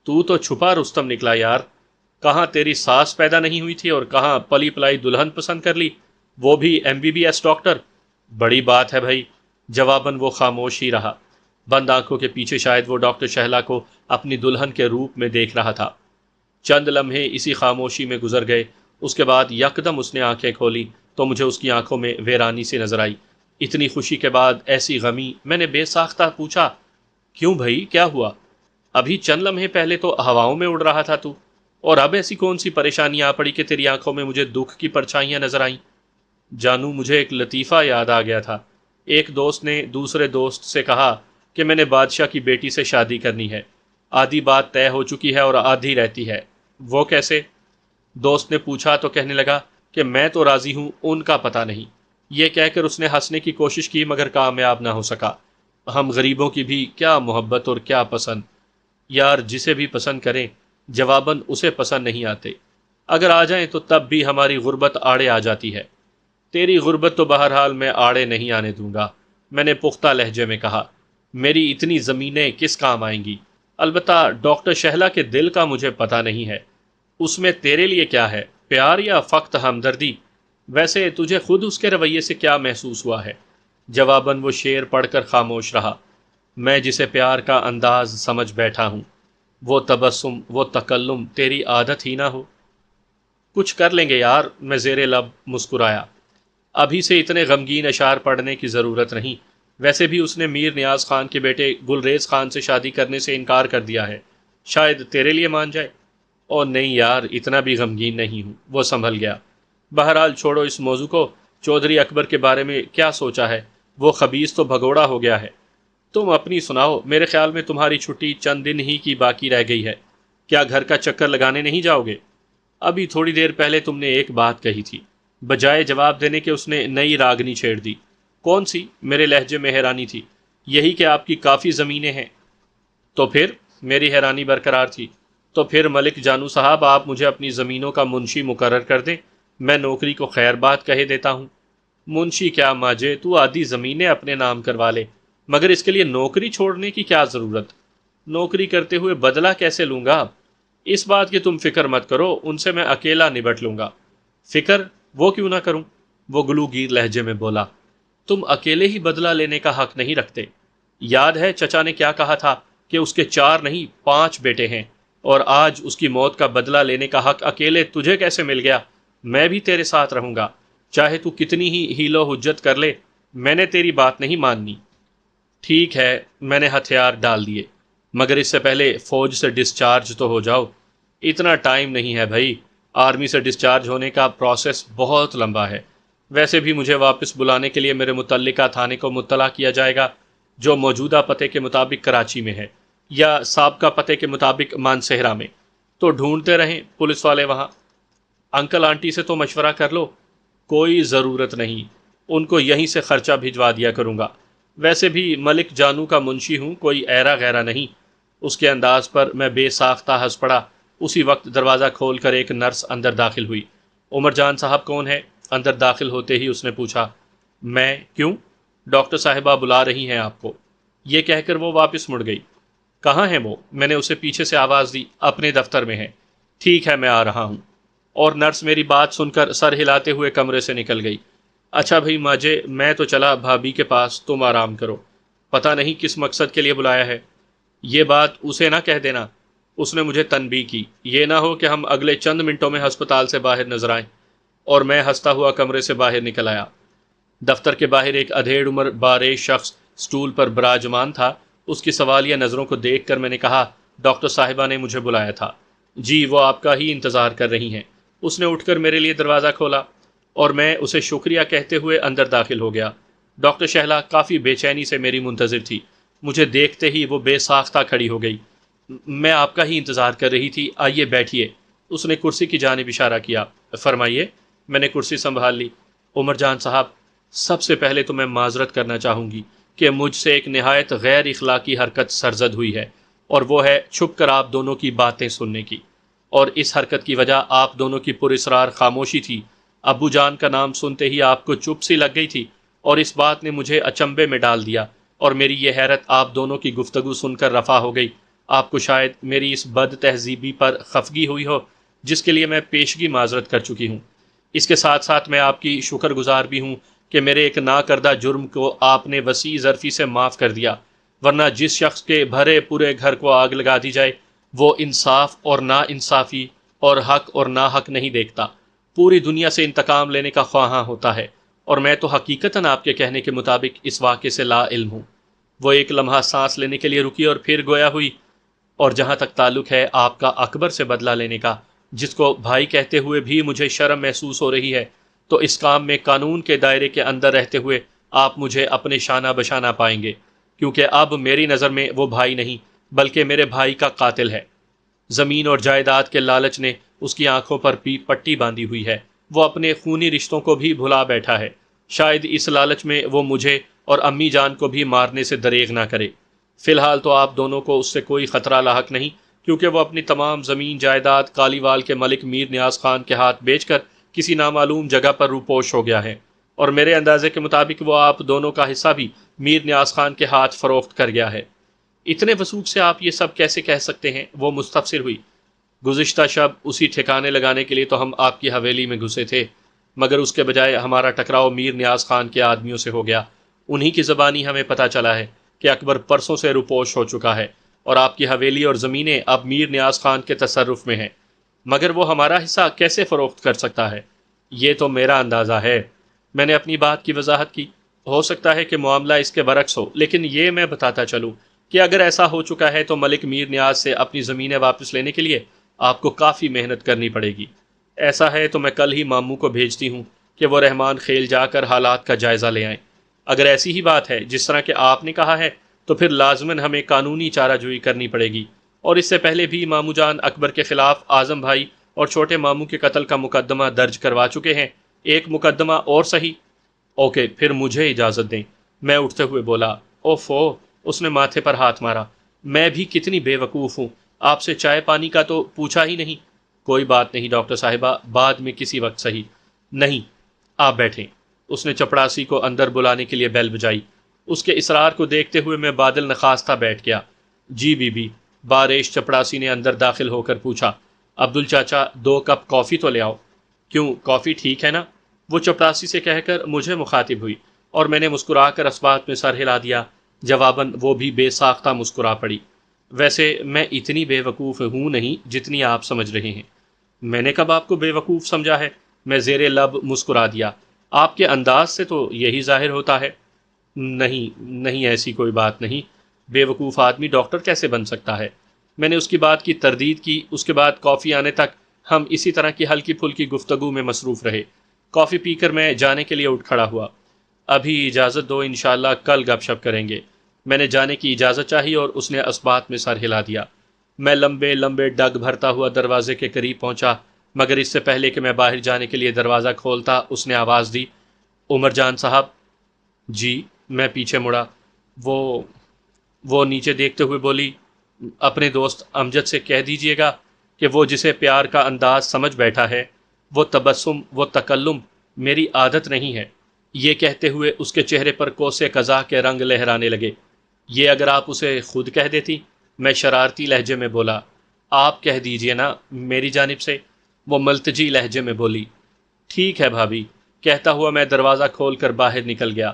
تو چھپا رستم نکلا یار۔ کہاں تیری ساس پیدا نہیں ہوئی تھی اور کہاں پلی پلائی دلہن پسند کر لی، وہ بھی MBBS ڈاکٹر۔ بڑی بات ہے بھائی۔ جواباً وہ خاموش ہی رہا۔ بند آنکھوں کے پیچھے شاید وہ ڈاکٹر شہلا کو اپنی دلہن کے روپ میں دیکھ رہا تھا۔ چند لمحے اسی خاموشی میں گزر گئے۔ اس کے بعد یکدم اس نے آنکھیں کھولی تو مجھے اس کی آنکھوں میں ویرانی سی نظر آئی۔ اتنی خوشی کے بعد ایسی غمی۔ میں نے بے ساختہ پوچھا، کیوں بھائی، کیا ہوا؟ ابھی چند لمحے پہلے تو ہواؤں میں اڑ رہا تھا تو، اور اب ایسی کون سی پریشانی آ پڑی کہ تیری آنکھوں میں مجھے دکھ کی پرچھائیاں نظر آئیں؟ جانو، مجھے ایک لطیفہ یاد آ گیا تھا۔ ایک دوست نے دوسرے دوست سے کہا کہ میں نے بادشاہ کی بیٹی سے شادی کرنی ہے۔ آدھی بات طے ہو چکی ہے اور آدھی رہتی ہے۔ وہ کیسے؟ دوست نے پوچھا تو کہنے لگا کہ میں تو راضی ہوں، ان کا پتہ نہیں۔ یہ کہہ کر اس نے ہنسنے کی کوشش کی مگر کامیاب نہ ہو سکا۔ ہم غریبوں کی بھی کیا محبت اور کیا پسند۔ یار، جسے بھی پسند کریں جواباً اسے پسند نہیں آتے۔ اگر آ جائیں تو تب بھی ہماری غربت آڑے آ جاتی ہے۔ تیری غربت تو بہرحال میں آڑے نہیں آنے دوں گا، میں نے پختہ لہجے میں کہا۔ میری اتنی زمینیں کس کام آئیں گی؟ البتہ ڈاکٹر شہلا کے دل کا مجھے پتہ نہیں ہے، اس میں تیرے لیے کیا ہے، پیار یا فقط ہمدردی؟ ویسے تجھے خود اس کے رویے سے کیا محسوس ہوا ہے؟ جواباً وہ شعر پڑھ کر خاموش رہا۔ میں جسے پیار کا انداز سمجھ بیٹھا ہوں، وہ تبسم، وہ تکلم تیری عادت ہی نہ ہو۔ کچھ کر لیں گے یار، میں زیر لب مسکرایا۔ ابھی سے اتنے غمگین اشعار پڑھنے کی ضرورت نہیں، ویسے بھی اس نے میر نیاز خان کے بیٹے گلریز خان سے شادی کرنے سے انکار کر دیا ہے، شاید تیرے لیے مان جائے۔ اور نہیں یار، اتنا بھی غمگین نہیں ہوں، وہ سنبھل گیا۔ بہرحال چھوڑو اس موضوع کو، چودھری اکبر کے بارے میں کیا سوچا ہے؟ وہ خبیث تو بھگوڑا ہو گیا ہے۔ تم اپنی سناؤ، میرے خیال میں تمہاری چھٹی چند دن ہی کی باقی رہ گئی ہے، کیا گھر کا چکر لگانے نہیں جاؤ گے؟ ابھی تھوڑی دیر پہلے تم نے ایک بات کہی تھی۔ بجائے جواب دینے کے اس نے نئی راگنی چھیڑ دی۔ کون سی؟ میرے لہجے میں حیرانی تھی۔ یہی کہ آپ کی کافی زمینیں ہیں۔ تو پھر؟ میری حیرانی برقرار تھی۔ تو پھر ملک جانو صاحب، آپ مجھے اپنی زمینوں کا منشی مقرر کر دیں، میں نوکری کو خیر بات کہے دیتا ہوں۔ منشی کیا ماجے، تو آدھی زمینیں اپنے نام کروا لے، مگر اس کے لیے نوکری چھوڑنے کی کیا ضرورت؟ نوکری کرتے ہوئے بدلہ کیسے لوں گا؟ اس بات کی تم فکر مت کرو، ان سے میں اکیلا نبٹ لوں گا۔ فکر وہ کیوں نہ کروں؟ وہ گلوگیر لہجے میں بولا۔ تم اکیلے ہی بدلہ لینے کا حق نہیں رکھتے۔ یاد ہے چچا نے کیا کہا تھا کہ اس کے 4 نہیں 5 بیٹے ہیں، اور آج اس کی موت کا بدلہ لینے کا حق اکیلے تجھے کیسے مل گیا؟ میں بھی تیرے ساتھ رہوں گا، چاہے تو کتنی ہی حیل و حجت کر لے، میں نے تیری بات نہیں ماننی۔ ٹھیک ہے، میں نے ہتھیار ڈال دیے، مگر اس سے پہلے فوج سے ڈسچارج تو ہو جاؤ۔ اتنا ٹائم نہیں ہے بھائی، آرمی سے ڈسچارج ہونے کا پروسیس بہت لمبا ہے۔ ویسے بھی مجھے واپس بلانے کے لیے میرے متعلقہ تھانے کو مطلع کیا جائے گا، جو موجودہ پتے کے مطابق کراچی میں ہے، یا سابقہ پتے کے مطابق مانسہرہ میں۔ تو ڈھونڈتے رہیں پولیس والے وہاں۔ انکل آنٹی سے تو مشورہ کر لو۔ کوئی ضرورت نہیں، ان کو یہیں سے خرچہ بھجوا دیا کروں گا۔ ویسے بھی ملک جانو کا منشی ہوں، کوئی ایرا غیرا نہیں۔ اس کے انداز پر میں بے ساختہ ہنس پڑا۔ اسی وقت دروازہ کھول کر ایک نرس اندر داخل ہوئی۔ عمر جان صاحب کون ہے؟ اندر داخل ہوتے ہی اس نے پوچھا۔ میں؟ کیوں؟ ڈاکٹر صاحبہ بلا رہی ہیں آپ کو، یہ کہہ کر وہ واپس مڑ گئی۔ کہاں ہیں وہ؟ میں نے اسے پیچھے سے آواز دی۔ اپنے دفتر میں ہے۔ ٹھیک ہے، میں آ رہا ہوں۔ اور نرس میری بات سن کر سر ہلاتے ہوئے کمرے سے نکل گئی۔ اچھا بھائی ماجے، میں تو چلا بھابھی کے پاس، تم آرام کرو۔ پتہ نہیں کس مقصد کے لیے بلایا ہے۔ یہ بات اسے نہ کہہ دینا، اس نے مجھے تنبیہ کی۔ یہ نہ ہو کہ ہم اگلے چند منٹوں میں ہسپتال سے باہر نظر آئیں۔ اور میں ہنستا ہوا کمرے سے باہر نکل آیا۔ دفتر کے باہر ایک ادھیڑ عمر باریش شخص سٹول پر براجمان تھا۔ اس کی سوالیہ نظروں کو دیکھ کر میں نے کہا، ڈاکٹر صاحبہ نے مجھے بلایا تھا۔ جی، وہ آپ کا ہی انتظار کر رہی ہیں۔ اس نے اٹھ کر میرے لیے دروازہ کھولا، اور میں اسے شکریہ کہتے ہوئے اندر داخل ہو گیا۔ ڈاکٹر شہلا کافی بے چینی سے میری منتظر تھی۔ مجھے دیکھتے ہی وہ بے ساختہ کھڑی ہو گئی۔ میں آپ کا ہی انتظار کر رہی تھی، آئیے بیٹھیے۔ اس نے کرسی کی جانب اشارہ کیا۔ فرمائیے۔ میں نے کرسی سنبھال لی۔ عمر جان صاحب، سب سے پہلے تو میں معذرت کرنا چاہوں گی کہ مجھ سے ایک نہایت غیر اخلاقی حرکت سرزد ہوئی ہے، اور وہ ہے چھپ کر آپ دونوں کی باتیں سننے کی۔ اور اس حرکت کی وجہ آپ دونوں کی پراسرار خاموشی تھی۔ ابو جان کا نام سنتے ہی آپ کو چپ سی لگ گئی تھی، اور اس بات نے مجھے اچنبے میں ڈال دیا، اور میری یہ حیرت آپ دونوں کی گفتگو سن کر رفع ہو گئی۔ آپ کو شاید میری اس بد تہذیبی پر خفگی ہوئی ہو، جس کے لیے میں پیشگی معذرت کر چکی ہوں۔ اس کے ساتھ ساتھ میں آپ کی شکر گزار بھی ہوں کہ میرے ایک نا کردہ جرم کو آپ نے وسیع ظرفی سے معاف کر دیا، ورنہ جس شخص کے بھرے پورے گھر کو آگ لگا دی جائے، وہ انصاف اور نا انصافی اور حق اور نا حق نہیں دیکھتا، پوری دنیا سے انتقام لینے کا خواہاں ہوتا ہے۔ اور میں تو حقیقتاً آپ کے کہنے کے مطابق اس واقعے سے لا علم ہوں۔ وہ ایک لمحہ سانس لینے کے لیے رکی اور پھر گویا ہوئی۔ اور جہاں تک تعلق ہے آپ کا اکبر سے بدلہ لینے کا، جس کو بھائی کہتے ہوئے بھی مجھے شرم محسوس ہو رہی ہے، تو اس کام میں قانون کے دائرے کے اندر رہتے ہوئے آپ مجھے اپنے شانہ بشانہ پائیں گے، کیونکہ اب میری نظر میں وہ بھائی نہیں بلکہ میرے بھائی کا قاتل ہے۔ زمین اور جائیداد کے لالچ نے اس کی آنکھوں پر پٹی باندھی ہوئی ہے۔ وہ اپنے خونی رشتوں کو بھی بھلا بیٹھا ہے۔ شاید اس لالچ میں وہ مجھے اور امی جان کو بھی مارنے سے دریغ نہ کرے۔ فی الحال تو آپ دونوں کو اس سے کوئی خطرہ لاحق نہیں، کیونکہ وہ اپنی تمام زمین جائیداد کالی وال کے ملک میر نیاز خان کے ہاتھ بیچ کر کسی نامعلوم جگہ پر روپوش ہو گیا ہے، اور میرے اندازے کے مطابق وہ آپ دونوں کا حصہ بھی میر نیاز خان کے ہاتھ فروخت کر گیا ہے۔ اتنے وثوق سے آپ یہ سب کیسے کہہ سکتے ہیں؟ وہ مستفسر ہوئی۔ گزشتہ شب اسی ٹھکانے لگانے کے لیے تو ہم آپ کی حویلی میں گھسے تھے، مگر اس کے بجائے ہمارا ٹکراؤ میر نیاز خان کے آدمیوں سے ہو گیا۔ انہی کی زبانی ہمیں پتہ چلا ہے کہ اکبر پرسوں سے روپوش ہو چکا ہے اور آپ کی حویلی اور زمینیں اب میر نیاز خان کے تصرف میں ہیں، مگر وہ ہمارا حصہ کیسے فروخت کر سکتا ہے؟ یہ تو میرا اندازہ ہے۔ میں نے اپنی بات کی وضاحت کی۔ ہو سکتا ہے کہ معاملہ اس کے برعکس ہو، لیکن یہ میں بتاتا چلوں کہ اگر ایسا ہو چکا ہے تو ملک میر نیاز سے اپنی زمینیں واپس لینے کے لیے آپ کو کافی محنت کرنی پڑے گی۔ ایسا ہے تو میں کل ہی ماموں کو بھیجتی ہوں کہ وہ رحمان خیل جا کر حالات کا جائزہ لے آئیں۔ اگر ایسی ہی بات ہے جس طرح کہ آپ نے کہا ہے تو پھر لازماً ہمیں قانونی چارہ جوئی کرنی پڑے گی، اور اس سے پہلے بھی ماموں جان اکبر کے خلاف اعظم بھائی اور چھوٹے ماموں کے قتل کا مقدمہ درج کروا چکے ہیں۔ ایک مقدمہ اور صحیح۔ اوکے، پھر مجھے اجازت دیں، میں اٹھتے ہوئے بولا۔ اوفو، اس نے ماتھے پر ہاتھ مارا۔ میں بھی کتنی بے وقوف ہوں، آپ سے چائے پانی کا تو پوچھا ہی نہیں۔ کوئی بات نہیں ڈاکٹر صاحبہ، بعد میں کسی وقت صحیح۔ نہیں، آپ بیٹھیں۔ اس نے چپڑاسی کو اندر بلانے کے لیے بیل بجائی۔ اس کے اصرار کو دیکھتے ہوئے میں بادل نخواستہ بیٹھ گیا۔ جی بی بی، باریش چپڑاسی نے اندر داخل ہو کر پوچھا۔ عبدل چاچا، 2 کپ کافی تو لے آؤ۔ کیوں، کافی ٹھیک ہے نا؟ وہ چپڑاسی سے کہہ کر مجھے مخاطب ہوئی، اور میں نے مسکرا کر اسبات میں سر ہلا دیا۔ جواباً وہ بھی بے ساختہ مسکرا پڑی۔ ویسے میں اتنی بے وقوف ہوں نہیں جتنی آپ سمجھ رہے ہیں۔ میں نے کب آپ کو بے وقوف سمجھا ہے؟ میں زیر لب مسکرا دیا۔ آپ کے انداز سے تو یہی ظاہر ہوتا ہے۔ نہیں ایسی کوئی بات نہیں۔ بے وقوف آدمی ڈاکٹر کیسے بن سکتا ہے؟ میں نے اس کی بات کی تردید کی۔ اس کے بعد کافی آنے تک ہم اسی طرح کی ہلکی پھلکی گفتگو میں مصروف رہے۔ کافی پی کر میں جانے کے لیے اٹھ کھڑا ہوا۔ ابھی اجازت دو، انشاءاللہ کل گپ شپ کریں گے۔ میں نے جانے کی اجازت چاہی اور اس نے اسبات میں سر ہلا دیا۔ میں لمبے لمبے ڈگ بھرتا ہوا دروازے کے قریب پہنچا، مگر اس سے پہلے کہ میں باہر جانے کے لیے دروازہ کھولتا اس نے آواز دی، عمر جان صاحب۔ جی، میں پیچھے مڑا۔ وہ نیچے دیکھتے ہوئے بولی، اپنے دوست امجد سے کہہ دیجئے گا کہ وہ جسے پیار کا انداز سمجھ بیٹھا ہے، وہ تبسم، وہ تکلم میری عادت نہیں ہے۔ یہ کہتے ہوئے اس کے چہرے پر کوسے قضا کے رنگ لہرانے لگے۔ یہ اگر آپ اسے خود کہہ دیتی، میں شرارتی لہجے میں بولا۔ آپ کہہ دیجئے نا میری جانب سے، وہ ملتجی لہجے میں بولی۔ ٹھیک ہے بھابھی، کہتا ہوا میں دروازہ کھول کر باہر نکل گیا۔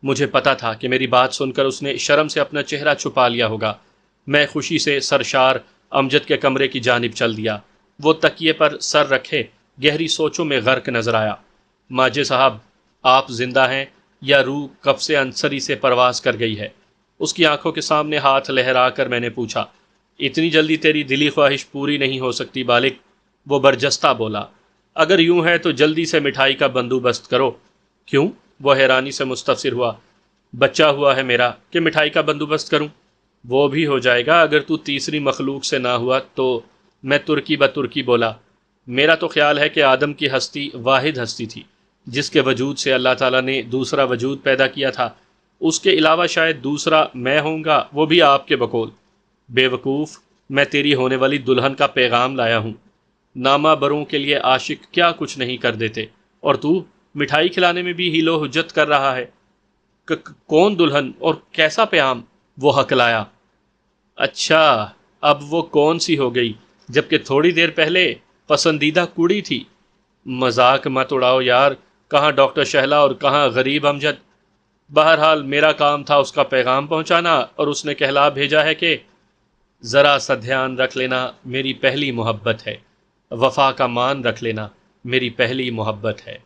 مجھے پتا تھا کہ میری بات سن کر اس نے شرم سے اپنا چہرہ چھپا لیا ہوگا۔ میں خوشی سے سرشار امجد کے کمرے کی جانب چل دیا۔ وہ تکیے پر سر رکھے گہری سوچوں میں غرق نظر آیا۔ ماجد صاحب، آپ زندہ ہیں یا روح قفس انصری سے پرواز کر گئی ہے؟ اس کی آنکھوں کے سامنے ہاتھ لہرا کر میں نے پوچھا۔ اتنی جلدی تیری دلی خواہش پوری نہیں ہو سکتی بالغ، وہ برجستہ بولا۔ اگر یوں ہے تو جلدی سے مٹھائی کا بندوبست کرو۔ کیوں؟ وہ حیرانی سے مستفسر ہوا۔ بچہ ہوا ہے میرا کہ مٹھائی کا بندوبست کروں؟ وہ بھی ہو جائے گا اگر تو تیسری مخلوق سے نہ ہوا تو، میں ترکی بترکی بولا۔ میرا تو خیال ہے کہ آدم کی ہستی واحد ہستی تھی جس کے وجود سے اللہ تعالیٰ نے دوسرا وجود پیدا کیا تھا۔ اس کے علاوہ شاید دوسرا میں ہوں گا، وہ بھی آپ کے بقول۔ بے وقوف، میں تیری ہونے والی دلہن کا پیغام لایا ہوں۔ نامہ بروں کے لیے عاشق کیا کچھ نہیں کر دیتے، اور تو مٹھائی کھلانے میں بھی ہیلو حجت کر رہا ہے۔ کون دلہن اور کیسا پیام؟ وہ ہکلایا۔ اچھا، اب وہ کون سی ہو گئی جبکہ تھوڑی دیر پہلے پسندیدہ کڑی تھی؟ مذاق مت اڑاؤ یار، کہاں ڈاکٹر شہلا اور کہاں غریب امجد۔ بہرحال میرا کام تھا اس کا پیغام پہنچانا، اور اس نے کہلا بھیجا ہے کہ ذرا سا دھیان رکھ لینا، میری پہلی محبت ہے۔ وفا کا مان رکھ لینا، میری پہلی محبت ہے۔